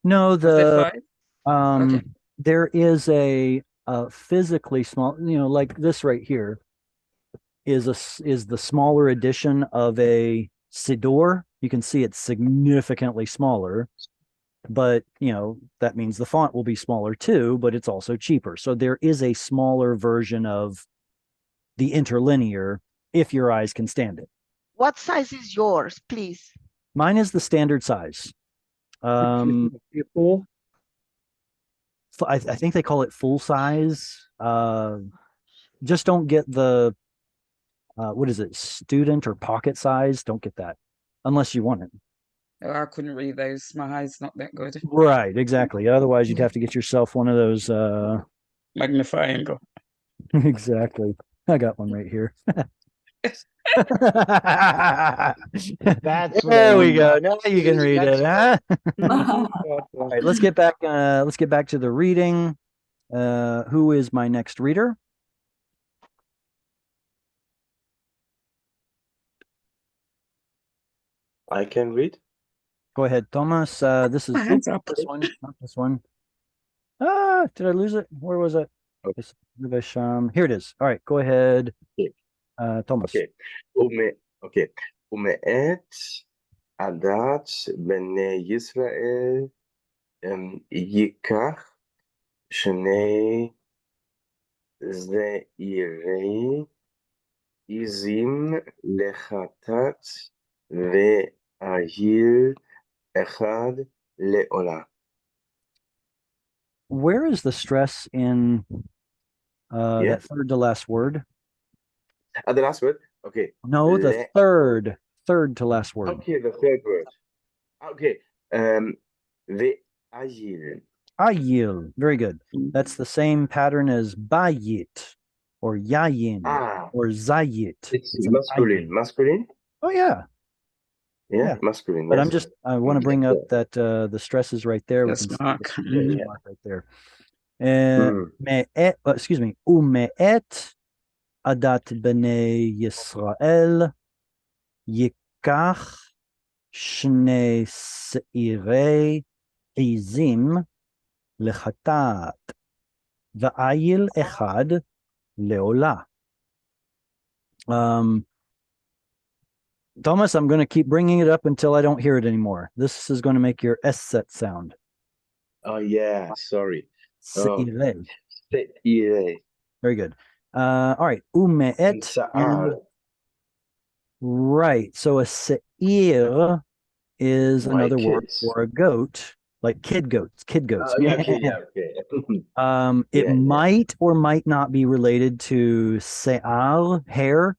No, Okay. there is a physically small, like this right here is the smaller edition of a Siddur. You can see it's significantly smaller, but that means the font will be smaller too, but it's also cheaper. So there is a smaller version of the interlinear if your eyes can stand it. What size is yours, please? Mine is the standard size. I think they call it full size. Just don't get the what is it, student or pocket size? Don't get that unless you want it. Oh, I couldn't read those. My eyes not that good. Right, exactly. Otherwise, you'd have to get yourself one of those. Magnifying. Exactly. I got one right here. That's there we go. Now you can read it, huh? All right, let's get back to the reading. Who is my next reader? I can read. Go ahead, Thomas. This is hands up. this one, not this one. Did I lose it? Where was it? Okay. Here it is. All right, go ahead. Okay. Thomas. Okay. Ume'et adat b'nei Yisrael yikach shnei zeirei izim lechatat ve'ahil echad le'olah. Where is the stress in that third to last word? The last word? Okay. No, the third to last word. Okay, the third word. Okay. The ayil. Ayil. Very good. That's the same pattern as bayit or yayin or zayit. It's masculine. Masculine? Oh, yeah. Yeah. masculine. But Yes. I want to bring up that the stress is right there. We Yes, can see Mark. the Mhm. Yeah. mark right there. Mm. Excuse me. Ume'et adat b'nei Yisrael yikach shnei se'irei izim lechatat va'ayil echad leolah. Thomas, I'm going to keep bringing it up until I don't hear it anymore. This is going to make your S set sound. Oh yeah. Sorry. Oh. Se'irei. Se'irei. Very good. All right. And Ume'et. And, sa'ar. right. So a se'ir is My another word kids. for a goat, like kid goats. Yeah. Okay. Yeah. Okay. It Yeah, yeah. might or might not be related to se'ar, hair.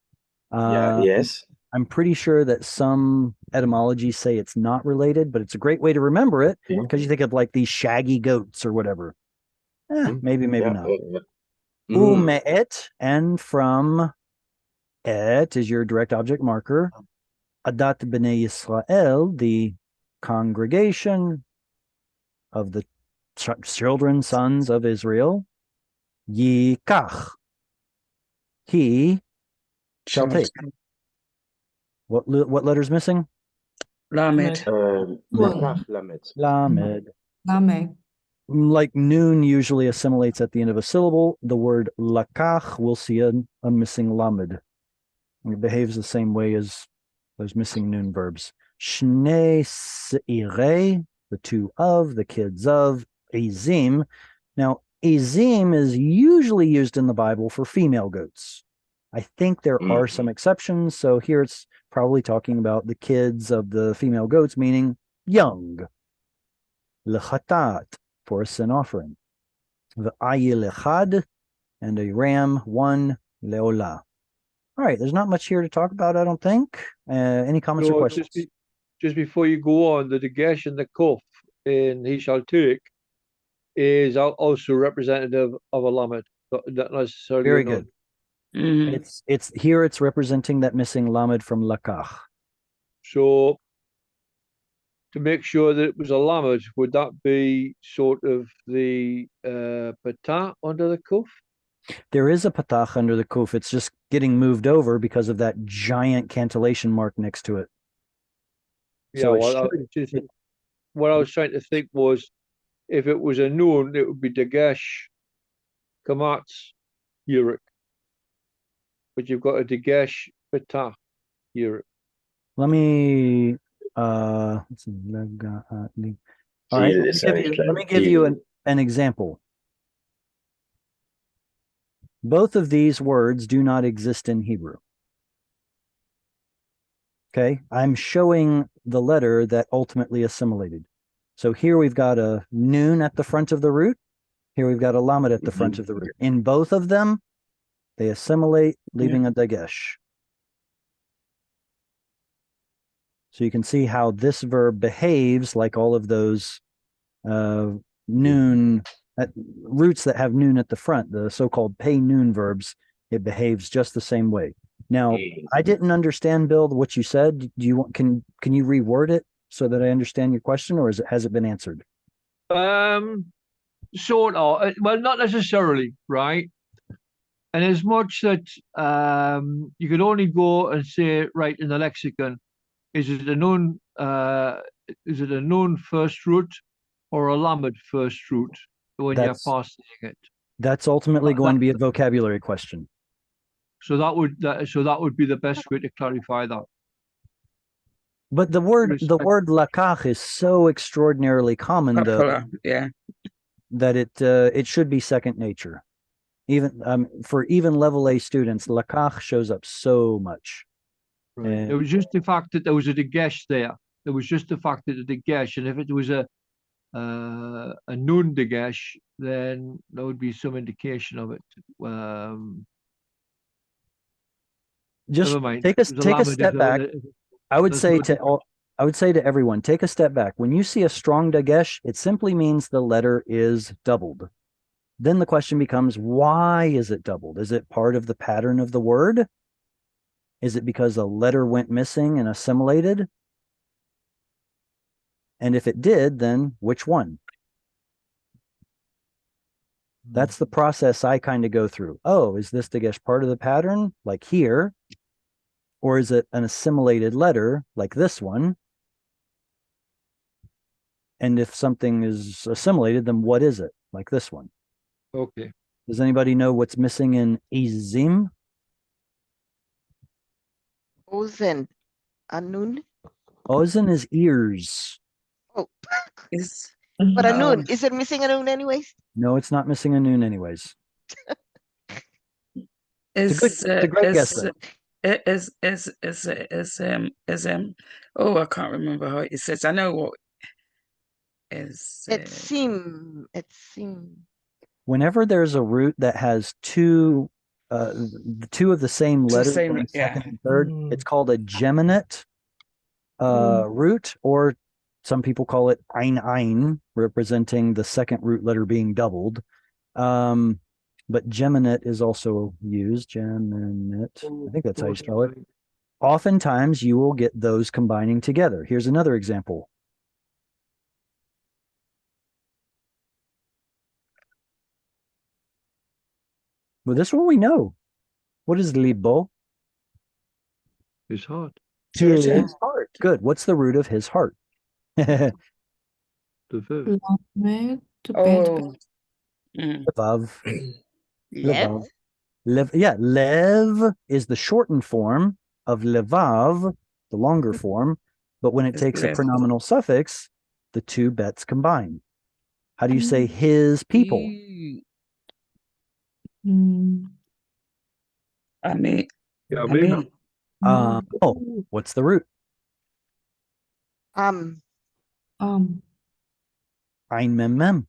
Yeah. Yes. I'm pretty sure that some etymologies say it's not related, but it's a great way to remember it Yeah. because you think of like these shaggy goats or whatever. Maybe Yeah. not. Yeah. Ume'et, and from et is your direct object marker. Adat b'nei Yisrael, the congregation of the children, sons of Israel. Yikach, he shall take. What letter's missing? Lamed. Lekach lamed. Lamed. Lamed. Like noon usually assimilates at the end of a syllable, the word lakach will see a missing lamed. It behaves the same way as those missing noon verbs. Shnei se'irei, the two of, the kids of, izim. Now, izim is usually used in the Bible for female goats. I think there are some exceptions. So here it's probably talking about the kids of the female goats, meaning young. Lechatat, for a sin offering. The ayil echad, and a ram, one, leolah. All right, there's not much here to talk about, I don't think. Any comments or So questions? just before you go on, the dagesh and the kuf in he shall take is also representative of a lamed, not necessarily Very a nun. good. Mhm. It's here. It's representing that missing lamed from lakach. So to make sure that it was a lamed, would that be sort of the patah under the kuf? There is a patach under the kuf. It's just getting moved over because of that giant cantillation mark next to it. Yeah, So well, what I was trying to think was if it was a nun, it would be dagesh, kamatz, yurik. But you've got a dagesh, patah, yurik. let me let's see. All right, let me give you an example. Both of these words do not exist in Hebrew. Okay, I'm showing the letter that ultimately assimilated. So here we've got a noon at the front of the root. Here we've got a lamed at the front of the root. In both of them, they assimilate, leaving a dagesh. So you can see how this verb behaves like all of those noon roots that have noon at the front, the so-called pay noon verbs. It behaves just the same way. Now, I didn't understand, Bill, what you said. Do you want can you reword it so that I understand your question, or has it been answered? Sort of. Well, not necessarily, right? And as much that you could only go and say, right, in the lexicon, is it a known first root or a lamed first root when you're parsing it? That's ultimately going to be a vocabulary question. So that would be the best way to clarify that. But the word lakach is so extraordinarily common, though, Yeah, that it should be second nature. Even for even level A students, lakach shows up so much. Right. It was just the fact that there was a dagesh there. It was just the fact that the dagesh, and if it was a nun dagesh, then there would be some indication of it. Just never mind. take a step back. I would say to everyone, take a step back. When you see a strong dagesh, it simply means the letter is doubled. Then the question becomes, why is it doubled? Is it part of the pattern of the word? Is it because a letter went missing and assimilated? And if it did, then which one? That's the process I kind of go through. Oh, is this Dagesh part of the pattern, like here? Or is it an assimilated letter, like this one? And if something is assimilated, then what is it, like this one? Okay. Does anybody know what's missing in Izim? Ozen, Anun. Ozen is ears. Oh, Is but Mhm. Anun, is it missing Anun anyways? No, it's not missing a noon anyways. is It's a great guess, though. oh, I can't remember how it says. I know what is It seem. Whenever there's a root that has two of the same It's the letters same, on the yeah. second and third, it's called a geminate root, or some people call it ein, representing the second root letter being doubled. But geminate is also used. Geminate, I think that's how you spell it. Oftentimes you will get those combining together. Here's another example. Well, this one we know. What is libo? His heart. His His heart. Good. What's the root of his heart? The verb. Lamed, Oh, mm. Levav. Lev? Levav. Yeah, lev is the shortened form of levav, the longer form, but when it It's takes a lev. pronominal suffix, the two bets combine. How do you say his people? Mm, I mean, Yeah, I mean, What's the root? um, Ein mem mem.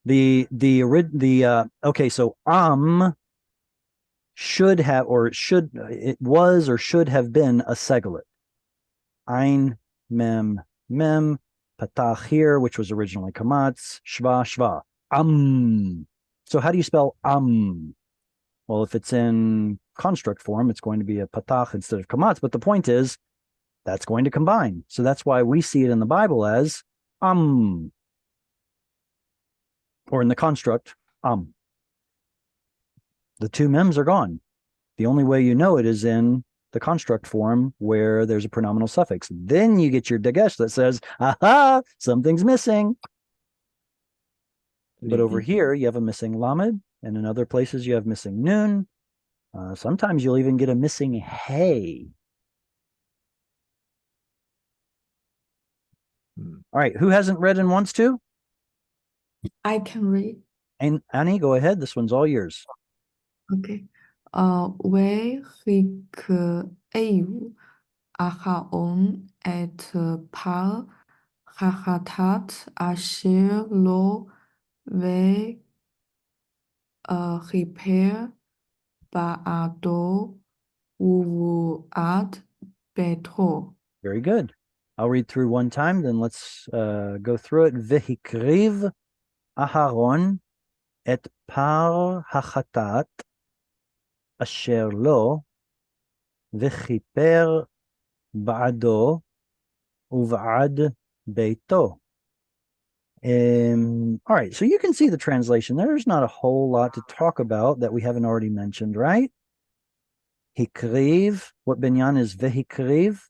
Okay, so should have, or it was or should have been a seglet. Ein mem mem, patach here, which was originally kamatz, shva shva. So how do you spell Well, if it's in construct form, it's going to be a patach instead of kamatz, but the point is that's going to combine. So that's why we see it in the Bible as or in the construct, The two mems are gone. The only way you know it is in the construct form where there's a pronominal suffix. Then you get your dagesh that says, aha, something's missing. But over here, you have a missing lamed, and in other places, you have missing noon. Sometimes you'll even get a missing hey. All right, who hasn't read and wants to? I can read. And Annie, go ahead. This one's all yours. Okay. והקראו אחרון את פר החטאת אשר לו וכיפר בעדו ובעד ביתו. Very good. I'll read through one time, then let's go through it. V'hikriv Aharon et par hachatat asher lo v'chiper ba'ado uv'ad beito. All right, so you can see the translation. There's not a whole lot to talk about that we haven't already mentioned, right? Hikriv, what binyan is v'hikriv?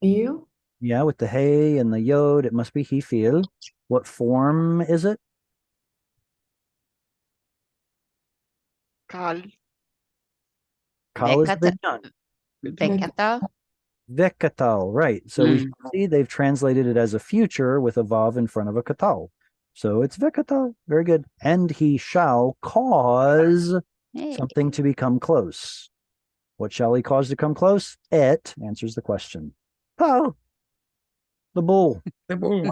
You? Yeah, with the hey and the yod, it must be hifil. What form is it? Kal. Kal is Vekata. binyan. Vekata. Vekatal, right. So we see they've translated it as a future with a vav in front of a katal. So it's vekatal. Very good. And he shall cause something to become close. What shall he cause to come close? Et answers the question. Oh, the bull. the bull.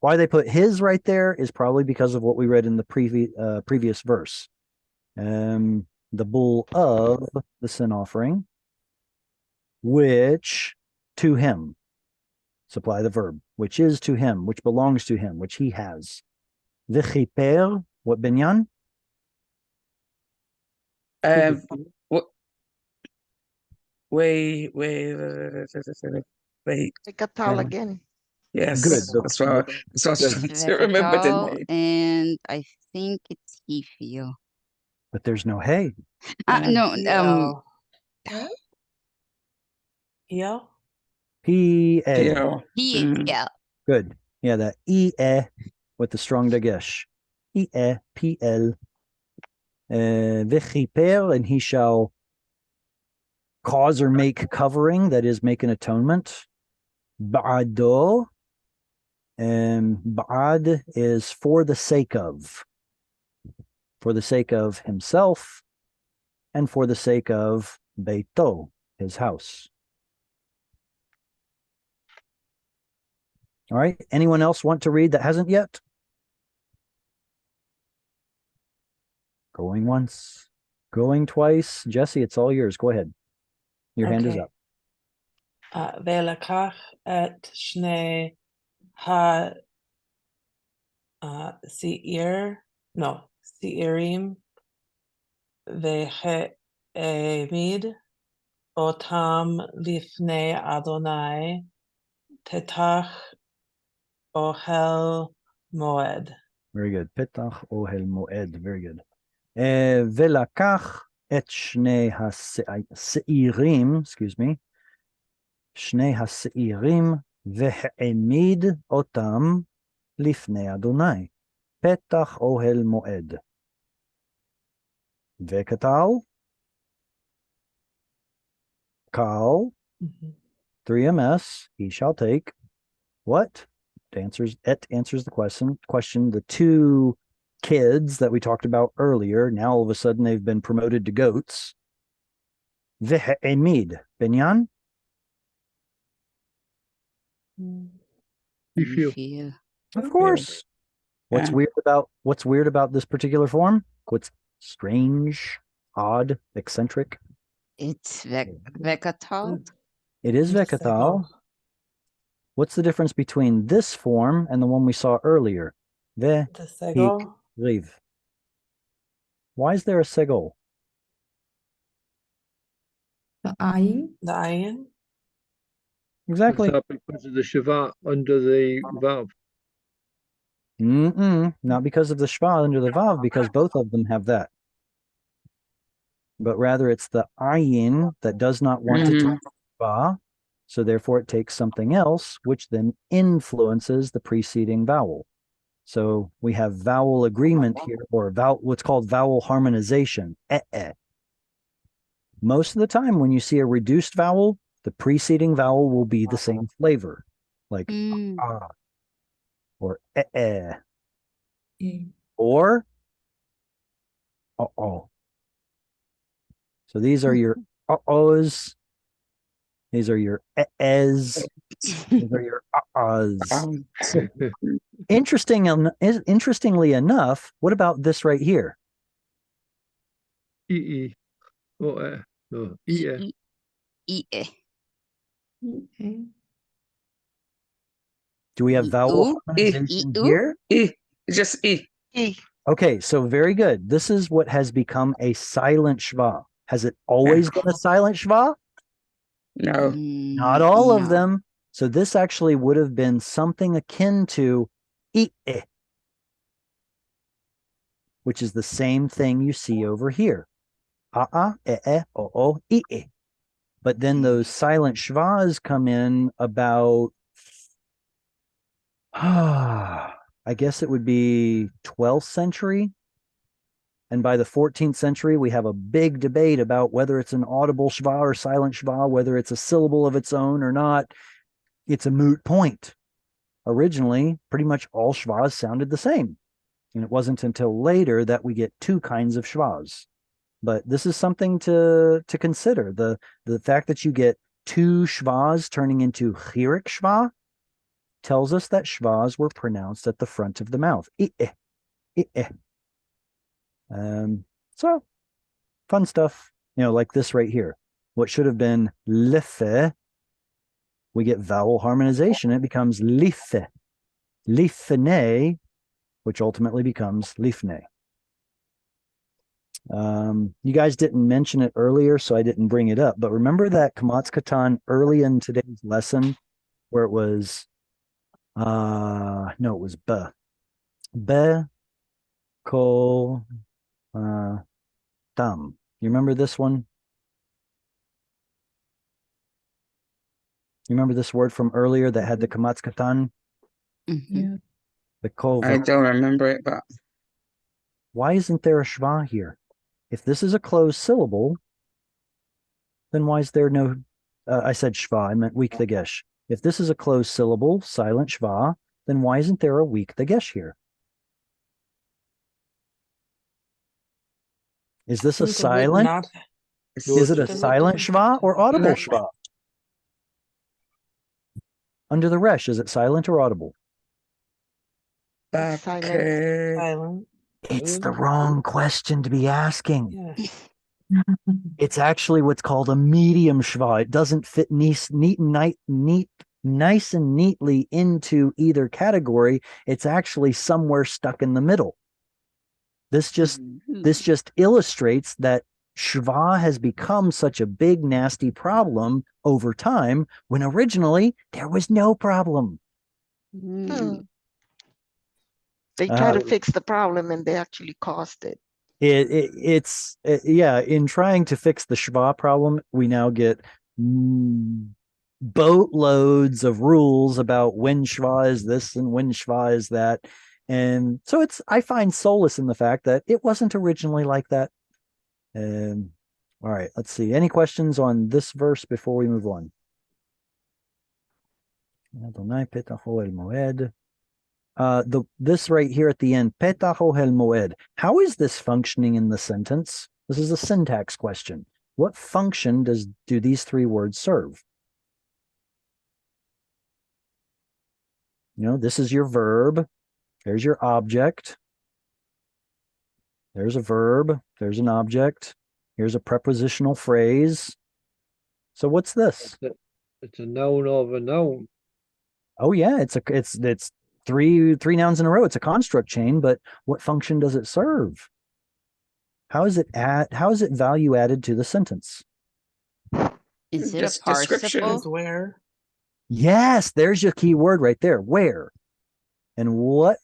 Why they put his right there is probably because of what we read in the previous verse. The bull of the sin offering, which to him, supply the verb, which is to him, which belongs to him, which he has. V'chiper, what binyan? What? Wait. Take a towel Um, again. Yes, Good. that's what I was Good. trying to remember the Vegetal, name. and I think it's Hefio. But there's no hay. No, EL. Huh? EL? P-A. Yeah. yeah. Good. Yeah, that E-E with the strong dagesh. E-E, P-L. V'chiper, and he shall cause or make covering, that is, make an atonement. Ba'ado, ba'ad is for the sake of himself, and for the sake of beito, his house. All right. Anyone else want to read that hasn't yet? Going once, going twice. Jesse, it's all yours. Go ahead. Your hand is Okay. up. ולקח את שני שעירים והעמיד אותם לפני אדוני פתח אוהל מועד. Very good. Petach ohel moed. Very good. ולקח את שני השעירים, excuse me, שני השעירים, והעמיד אותם לפני אדוני, פתח אוהל מועד. וכתב, Kal, 3ms, he shall take what? Et answers the question. The two kids that we talked about earlier, now all of a sudden they've been promoted to goats. Ve'emid, Binyan? Hefio. Of course. What's weird about this particular form? What's strange, odd, eccentric? It's Vegetal. It is Vekatal. What's the difference between this form and the one we saw earlier? The segol. Riv. Why is there a segol? The ayin. The ayin. Exactly. Is that because of the Shabbat under the Vav? Not because of the Shva under the Vav, because both of them have that. But rather it's the ayin that does not want to take Shva, so therefore it takes something else, which then influences the preceding vowel. So we have vowel agreement here, or what's called vowel harmonization. Most of the time when you see a reduced vowel, the preceding vowel will be the same flavor, like ah, or or uh-oh. So these are your uh-ohs. These are your es. These are your uh-ohs. Interestingly enough, what about this right here? E-E. Oh, no, E-E. E. Okay. Do we have vowel harmonization here? E. Just E. E. Okay, so very good. This is what has become a silent shva. Has it always been a silent shva? No. Not all of them. So this actually would have been something akin to e, which is the same thing you see over here. O, e. But then those silent shvas come in about, I guess it would be 12th century. And by the 14th century, we have a big debate about whether it's an audible shva or silent shva, whether it's a syllable of its own or not. It's a moot point. Originally, pretty much all shvas sounded the same. And it wasn't until later that we get two kinds of shvas. But this is something to consider. The fact that you get two shvas turning into chirik shva tells us that shvas were pronounced at the front of the mouth. So fun stuff, like this right here. What should have been life, we get vowel harmonization. It becomes life, lifne, which ultimately becomes lifne. You guys didn't mention it earlier, so I didn't bring it up. But remember that Kamatz Katan early in today's lesson where it was, no, it was be, kol, tam. You remember this one? You remember this word from earlier that had the Kamatz Katan? Mhm. Yeah. The kol. I don't remember it, but Why isn't there a shva here? If this is a closed syllable, then why is there no, I said shva, I meant weak the gesh. If this is a closed syllable, silent shva, then why isn't there a weak the gesh here? Is this a Think it would silent? not. Is it a Does it silent different shva or audible No. shva? Under the resh, is it silent or audible? It's silent. Silent? It's the wrong question to be asking. Yes. It's actually what's called a medium shva. It doesn't fit nice and neatly into either category. It's actually somewhere stuck in the middle. This just illustrates that shva has become such a big nasty problem over time when originally there was no problem. Hmm. They try to fix the problem and they actually caused it. It's yeah, in trying to fix the shva problem, we now get boatloads of rules about when shva is this and when shva is that. And so I find solace in the fact that it wasn't originally like that. All right, let's see. Any questions on this verse before we move on? This right here at the end, petaho hel moed. How is this functioning in the sentence? This is a syntax question. What function do these three words serve? You know, this is your verb. There's your object. There's a verb. There's an object. Here's a prepositional phrase. So what's this? It's a noun of a noun. Oh yeah, it's three nouns in a row. It's a construct chain, but what function does it serve? How is it value added to the sentence? Is it a Just description. participle? Is where? Yes, there's your key word right there. Where? And what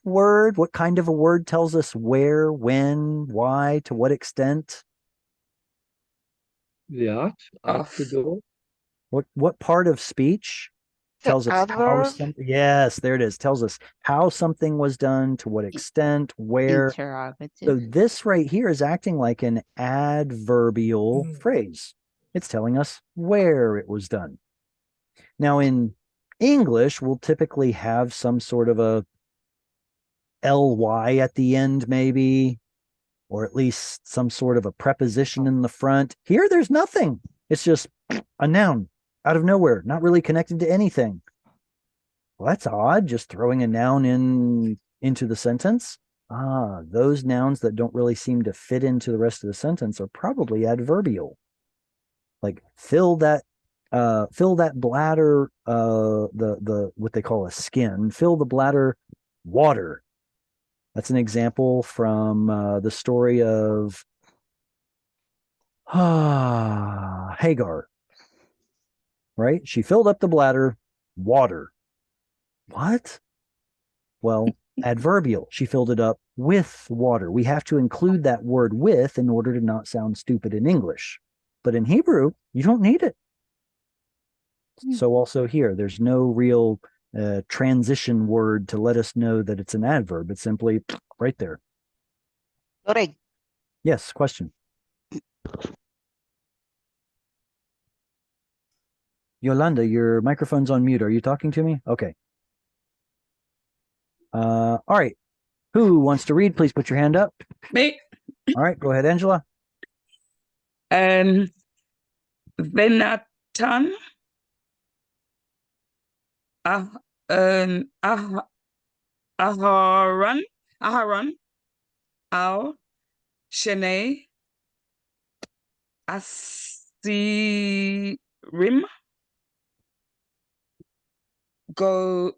kind of a word tells us where, when, why, to what extent? The at the door. What part of speech The tells us how adverb? something, yes, there it is, tells us how something was done, to what extent, where. So Interrogative. this right here is acting like an adverbial phrase. It's telling us where it was done. Now in English, we'll typically have some sort of a ly at the end, maybe, or at least some sort of a preposition in the front. Here, there's nothing. It's just a noun out of nowhere, not really connected to anything. Well, that's odd, just throwing a noun into the sentence. Those nouns that don't really seem to fit into the rest of the sentence are probably adverbial. Like fill that bladder, the what they call a skin, fill the bladder water. That's an example from the story of Hagar, right? She filled up the bladder, water. What? Well, adverbial. She filled it up with water. We have to include that word with in order to not sound stupid in English. But in Hebrew, you don't need it. So also here, there's no real transition word to let us know that it's an adverb. It's simply right there. Correct. Yes, question. Yolanda, your microphone's on mute. Are you talking to me? Okay. All right. Who wants to read? Please put your hand up. Me. All right, go ahead, Angela. Venatan Aharon al Shene Asirim Go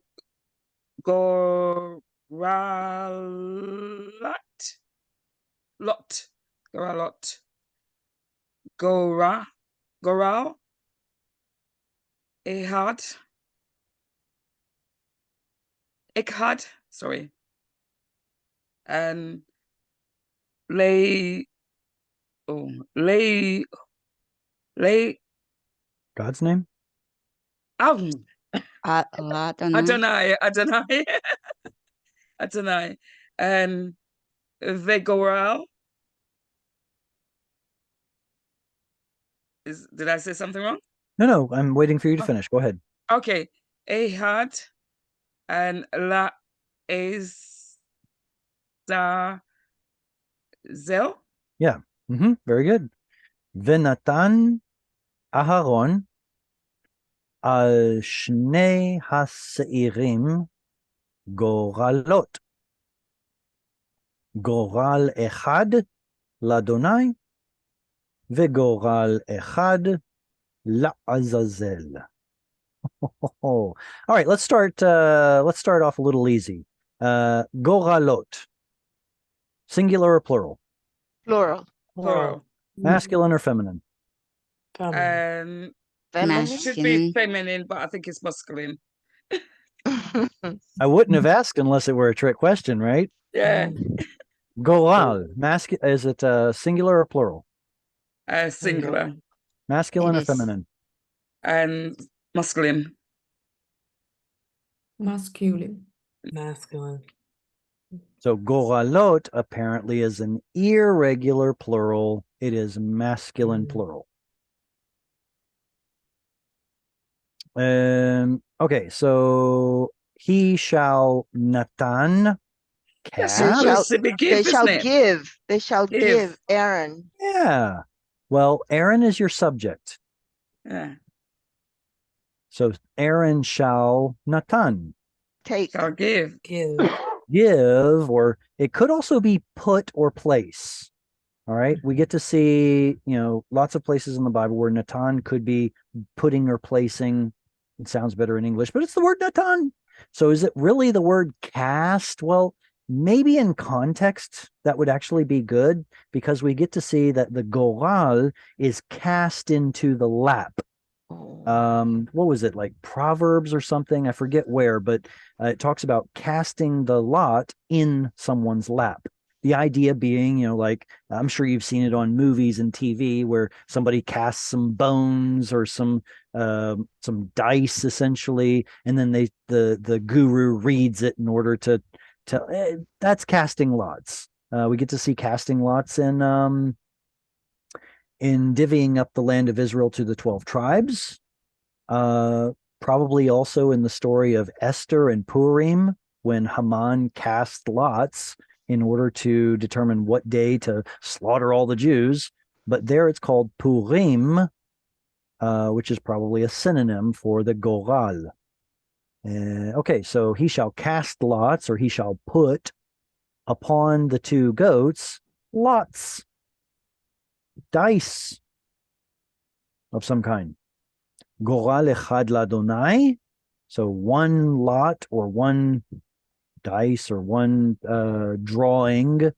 Goralat Lot Goralot. Goral. Ikhad, sorry. And lay God's name? oh, Adonai. Adonai. Adonai. And Vegoral. Did I say something wrong? No, I'm waiting for you to finish. Go ahead. Okay. Ehad and La Ezazel. Yeah. Very good. Venatan Aharon al Shnei Haseirim Goralot. Goral Echad Ladonai Vegoral Echad La'azazel. All right, let's start off a little easy. Goralot. Singular or plural? Plural. Plural. Masculine or feminine? And Feminine. should be feminine, but I think it's masculine. I wouldn't have asked unless it were a trick question, right? Yeah. Goral. Is it singular or plural? Singular. Masculine It or is. feminine? And masculine. Masculine. So goralot apparently is an irregular plural. It is masculine plural. Okay, so he shall Natan That's cast. supposed to be give, isn't it? They shall Give. give Aaron. Yeah. Well, Aaron is your subject. Yeah. So Aaron shall Natan Take. Shall give. give, or it could also be put or place. All right. We get to see, lots of places in the Bible where Natan could be putting or placing. It sounds better in English, but it's the word Natan. So is it really the word cast? Well, maybe in context that would actually be good, because we get to see that the goral is cast into the lap. What was it, like Proverbs or something? I forget where, but it talks about casting the lot in someone's lap. The idea being, like I'm sure you've seen it on movies and TV where somebody casts some bones or some dice essentially, and then the guru reads it in order to tell. That's casting lots. We get to see casting lots in divvying up the land of Israel to the 12 tribes. Probably also in the story of Esther and Purim, when Haman cast lots in order to determine what day to slaughter all the Jews. But there it's called Purim, which is probably a synonym for the Goral. Okay, so he shall cast lots, or he shall put upon the two goats lots, dice of some kind. Goral echad ladonai, so one lot or one dice or one drawing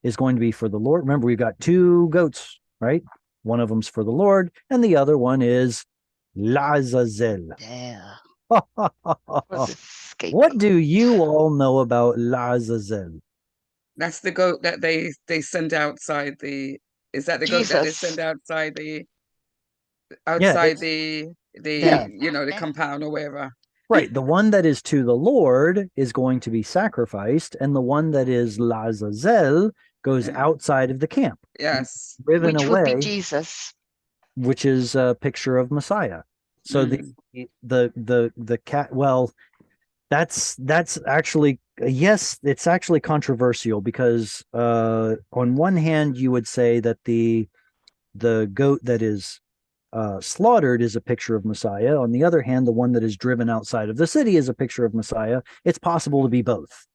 is going to be for the Lord. Remember, we've got two goats, right? One of them's for the Lord, and the other one is Lazazel. Yeah. What do you all know about Lazazel? That's the goat that they send outside the. Is that the goat that they Jesus. send outside the Yeah. the compound or wherever? Right. The one that is to the Lord is going to be sacrificed, and the one that is Lazazel goes outside of the camp. Yes. Driven Which away, would be Jesus. which is a picture of Messiah. So the cat. Well, that's actually, yes, it's actually controversial, because on one hand you would say that the goat that is slaughtered is a picture of Messiah. On the other hand, the one that is driven outside of the city is a picture of Messiah. It's possible to be both.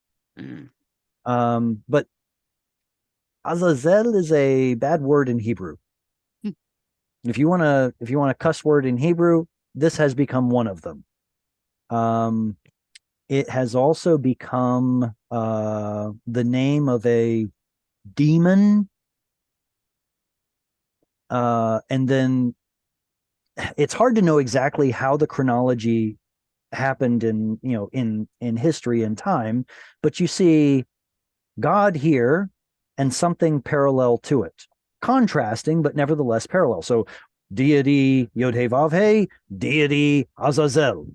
But Azazel is a bad word in Hebrew. If you want a cuss word in Hebrew, this has become one of them. It has also become the name of a demon And then it's hard to know exactly how the chronology happened in history and time, but you see God here and something parallel to it, contrasting but nevertheless parallel. So deity Yod-Heh Vav-Heh, deity Azazel,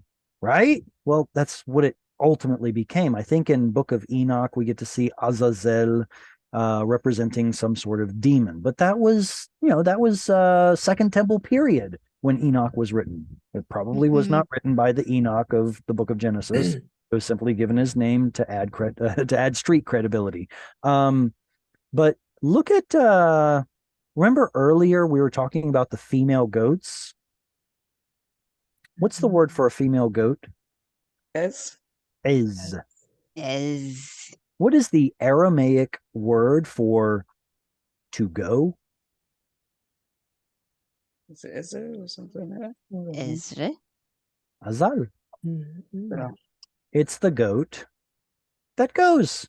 right? Well, that's what it ultimately became. I think in Book of Enoch we get to see Azazel representing some sort of demon, but that was Second Temple period when Enoch was written. It probably was not written by the Enoch of the Book of Genesis. It was simply given his name to add street credibility. But look at remember earlier we were talking about the female goats. What's the word for a female goat? Yes. Is. As What is the Aramaic word for to go? Is it or something like that? Ezra. Azal. Yeah. It's the goat that goes.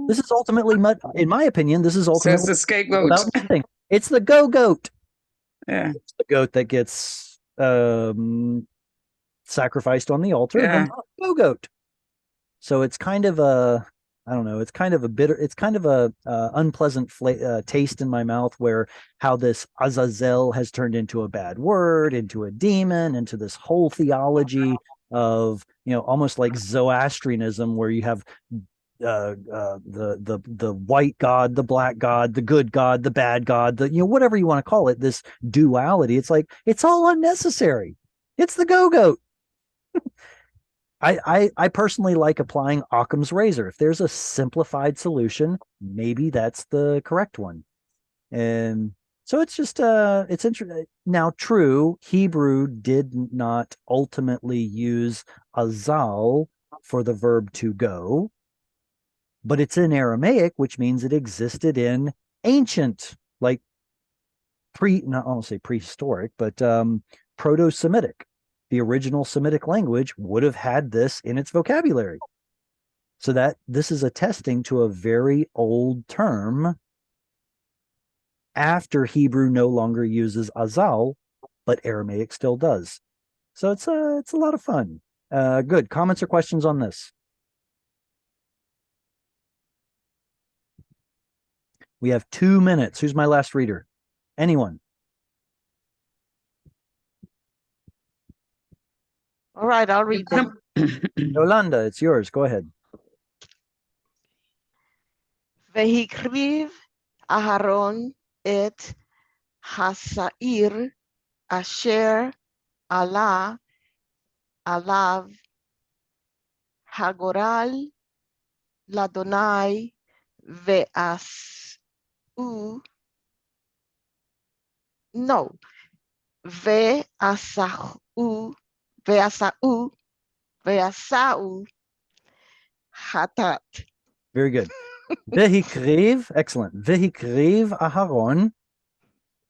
This is ultimately, in my opinion, this is So it's ultimately the scapegoat. about nothing. It's the go goat. Yeah. It's the goat that gets sacrificed on the altar, and then the go goat. So it's kind of a, I don't know, it's kind of a bitter, it's kind of a unpleasant taste in my mouth, where how this Azazel has turned into a bad word, into a demon, into this whole theology of, almost like Zoroastrianism, where you have the white god, the black god, the good god, the bad god, the whatever you want to call it, this duality. It's like it's all unnecessary. It's the go goat. I personally like applying Occam's razor. If there's a simplified solution, maybe that's the correct one. And so it's just it's interesting. Now, true, Hebrew did not ultimately use azal for the verb to go, but it's in Aramaic, which means it existed in ancient, like not I won't say prehistoric, but Proto-Semitic. The original Semitic language would have had this in its vocabulary. So that this is attesting to a very old term after Hebrew no longer uses azal, but Aramaic still does. So it's a lot of fun. Good. Comments or questions on this? We have 2 minutes. Who's my last reader? Anyone? All right, I'll read them. Yolanda, it's yours. Go ahead. Vehikriv Aharon et Hasair Asher Allah Alav Hagoral Ladonai Ve'asu no Ve'asau Hatat. Very good. Vehikriv, excellent. Vehikriv Aharon.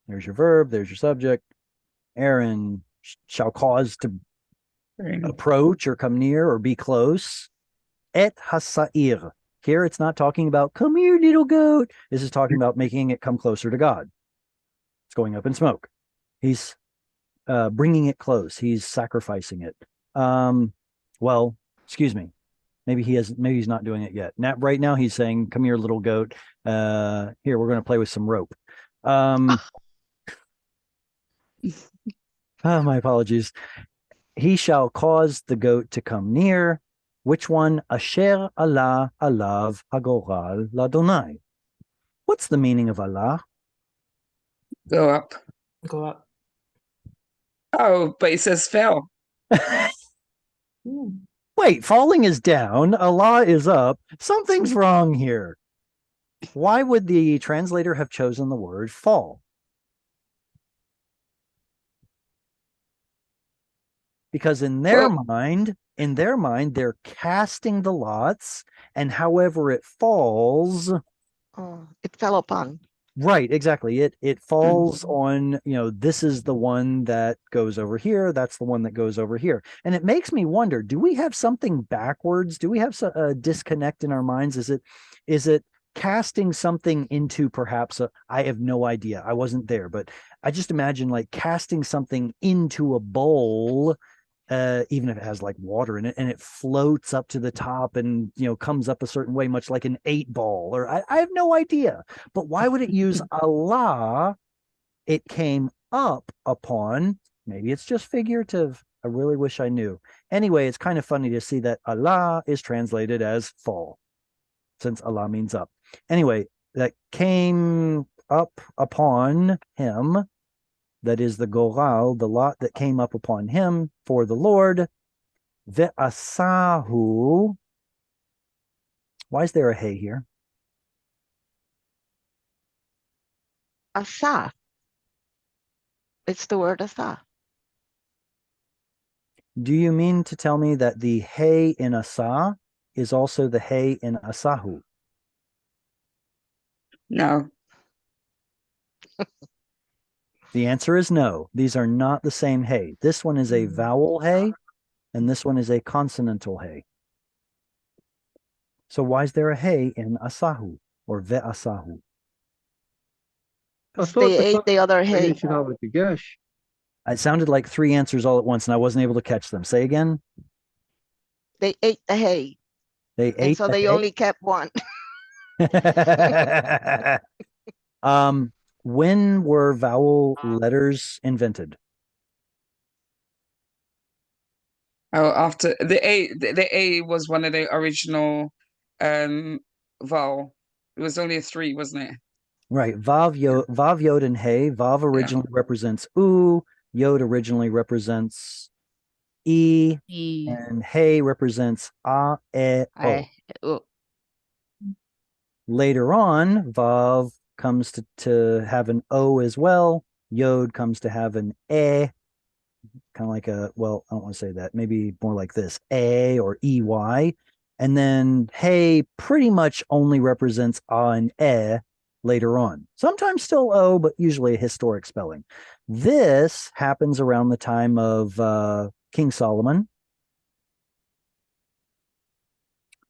There's your verb, there's your subject. Aaron shall cause to approach or come near or be close. Et hasair. Here it's not talking about come here, little goat. This is talking about making it come closer to God. It's going up in smoke. He's bringing it close. He's sacrificing it. Well, excuse me. Maybe he's not doing it yet. Right now he's saying, come here, little goat. Here, we're going to play with some rope. My apologies. He shall cause the goat to come near. Which one? Asher Allah alav hagoral ladonai. What's the meaning of Allah? Go up. Go up. Oh, but it says fell. Wait, falling is down. Allah is up. Something's wrong here. Why would the translator have chosen the word fall? Because in their mind, they're casting the lots, and however it falls. Oh, it fell upon. Right, exactly. It falls on, this is the one that goes over here. That's the one that goes over here. And it makes me wonder, do we have something backwards? Do we have a disconnect in our minds? Is it casting something into perhaps I have no idea. I wasn't there, but I just imagine like casting something into a bowl, even if it has like water in it, and it floats up to the top and comes up a certain way, much like an 8-ball. Or I have no idea. But why would it use Allah? It came up upon. Maybe it's just figurative. I really wish I knew. Anyway, it's kind of funny to see that Allah is translated as fall, since Allah means up. Anyway, that came up upon him, that is the goral, the lot that came up upon him for the Lord. Ve'asahu. Why is there a hey here? Asa. It's the word asa. Do you mean to tell me that the hey in asa is also the hey in asahu? No. The answer is no. These are not the same hey. This one is a vowel hey, and this one is a consonantal hey. So why is there a hey in asahu or ve'asahu? I thought They ate the other hay. you should have a guess. It sounded like 3 answers all at once, and I wasn't able to catch them. Say again. They ate the hay. They And ate so the they hay? only kept one. When were vowel letters invented? Oh, after the A was one of the original vowel. It was only a 3, wasn't it? Right. Vav, yod, and hey. Vav originally represents oo. Yod originally represents e. And hey represents a, e, o. Later on, Vav comes to have an O as well. Yod comes to have an E, kind of like I don't want to say that. Maybe more like this, A or EY. And then Hey pretty much only represents A and E later on. Sometimes still O, but usually a historic spelling. This happens around the time of King Solomon.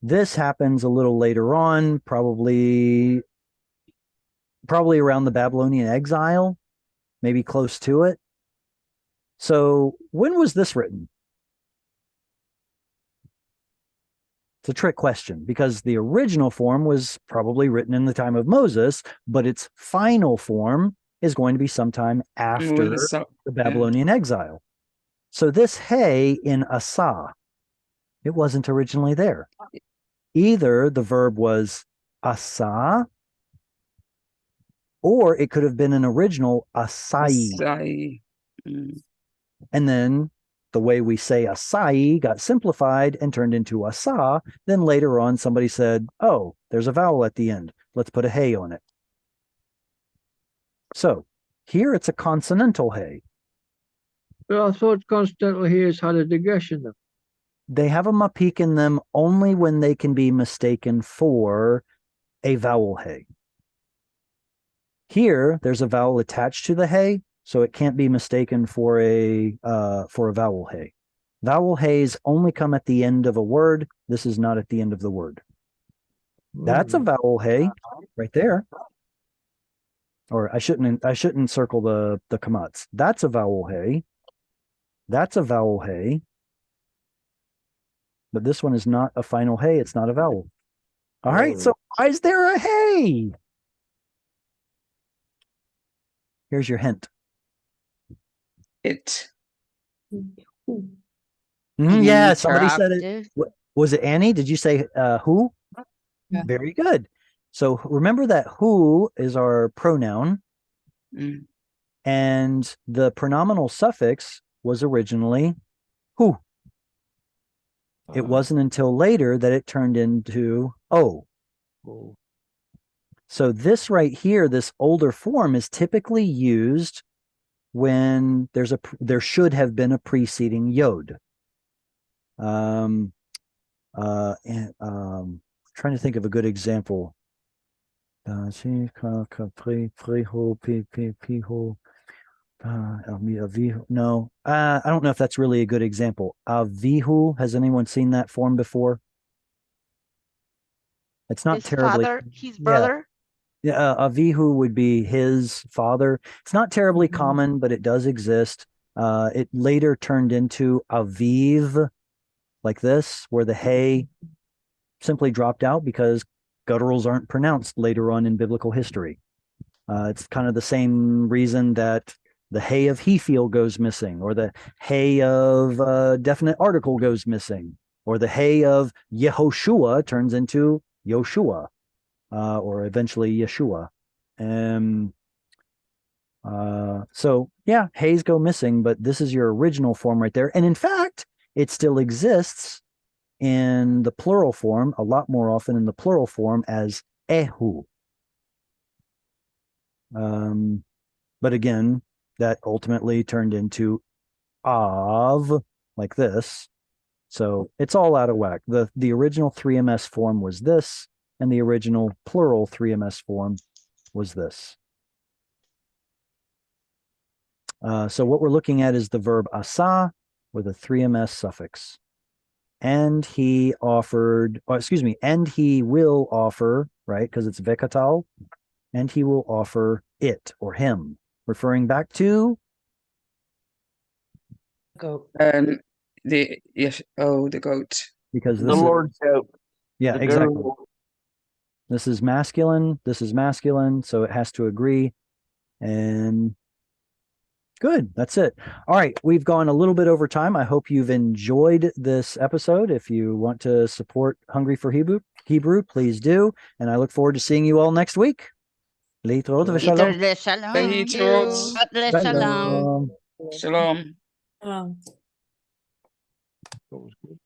This happens a little later on, probably around the Babylonian exile, maybe close to it. So when was this written? It's a trick question because the original form was probably written in the time of Moses, but its final form is going to be sometime after the Babylonian exile. So this hey in asa, it wasn't originally there. Either the verb was asa, or it could have been an original asai. And then the way we say asai got simplified and turned into asa. Then later on, somebody said, oh, there's a vowel at the end. Let's put a hey on it. So here it's a consonantal hey. But I thought consonantal heys had a dagesh in them. They have a mapik in them only when they can be mistaken for a vowel hey. Here, there's a vowel attached to the hey, so it can't be mistaken for a vowel hey. Vowel heys only come at the end of a word. This is not at the end of the word. That's a vowel hey right there. Or I shouldn't circle the kamats. That's a vowel hey. That's a vowel hey. But this one is not a final hey. It's not a vowel. All right. So why is there a hey? Here's your hint. It. Yeah, somebody said it. Was it Annie? Did you say who? Yeah. Very good. So remember that who is our pronoun, and the pronominal suffix was originally who. It wasn't until later that it turned into o. So this right here, this older form, is typically used when there should have been a preceding yod. Trying to think of a good example. No, I don't know if that's really a good example. Avihu, has anyone seen that form before? It's not His terribly. father, his Yeah. brother. Yeah, Avihu would be his father. It's not terribly Mhm. common, but it does exist. It later turned into Aviv, like this, where the hey simply dropped out because gutturals aren't pronounced later on in biblical history. It's kind of the same reason that the hey of Hefiel goes missing, or the hey of definite article goes missing, or the hey of Yehoshua turns into Yoshua, or eventually Yeshua. So yeah, heys go missing, but this is your original form right there. And in fact, it still exists in the plural form, a lot more often in the plural form as ehu. But again, that ultimately turned into av, like this. So it's all out of whack. The original 3ms form was this, and the original plural 3ms form was this. So what we're looking at is the verb asa with a 3ms suffix. And he offered, and he will offer, right? Because it's vekatal, and he will offer it or him, referring back to Goat. The goat. because The this is, Lord's help. yeah, The exactly. girl. This is masculine, so it has to agree. And good, that's it. All right, we've gone a little bit over time. I hope you've enjoyed this episode. If you want to support Hungry for Hebrew, please do. And I look forward to seeing you all next week. להתראות ושלום. Yitter shalom. להתראות. God shalom. שלום. Shalom. Um, That was good.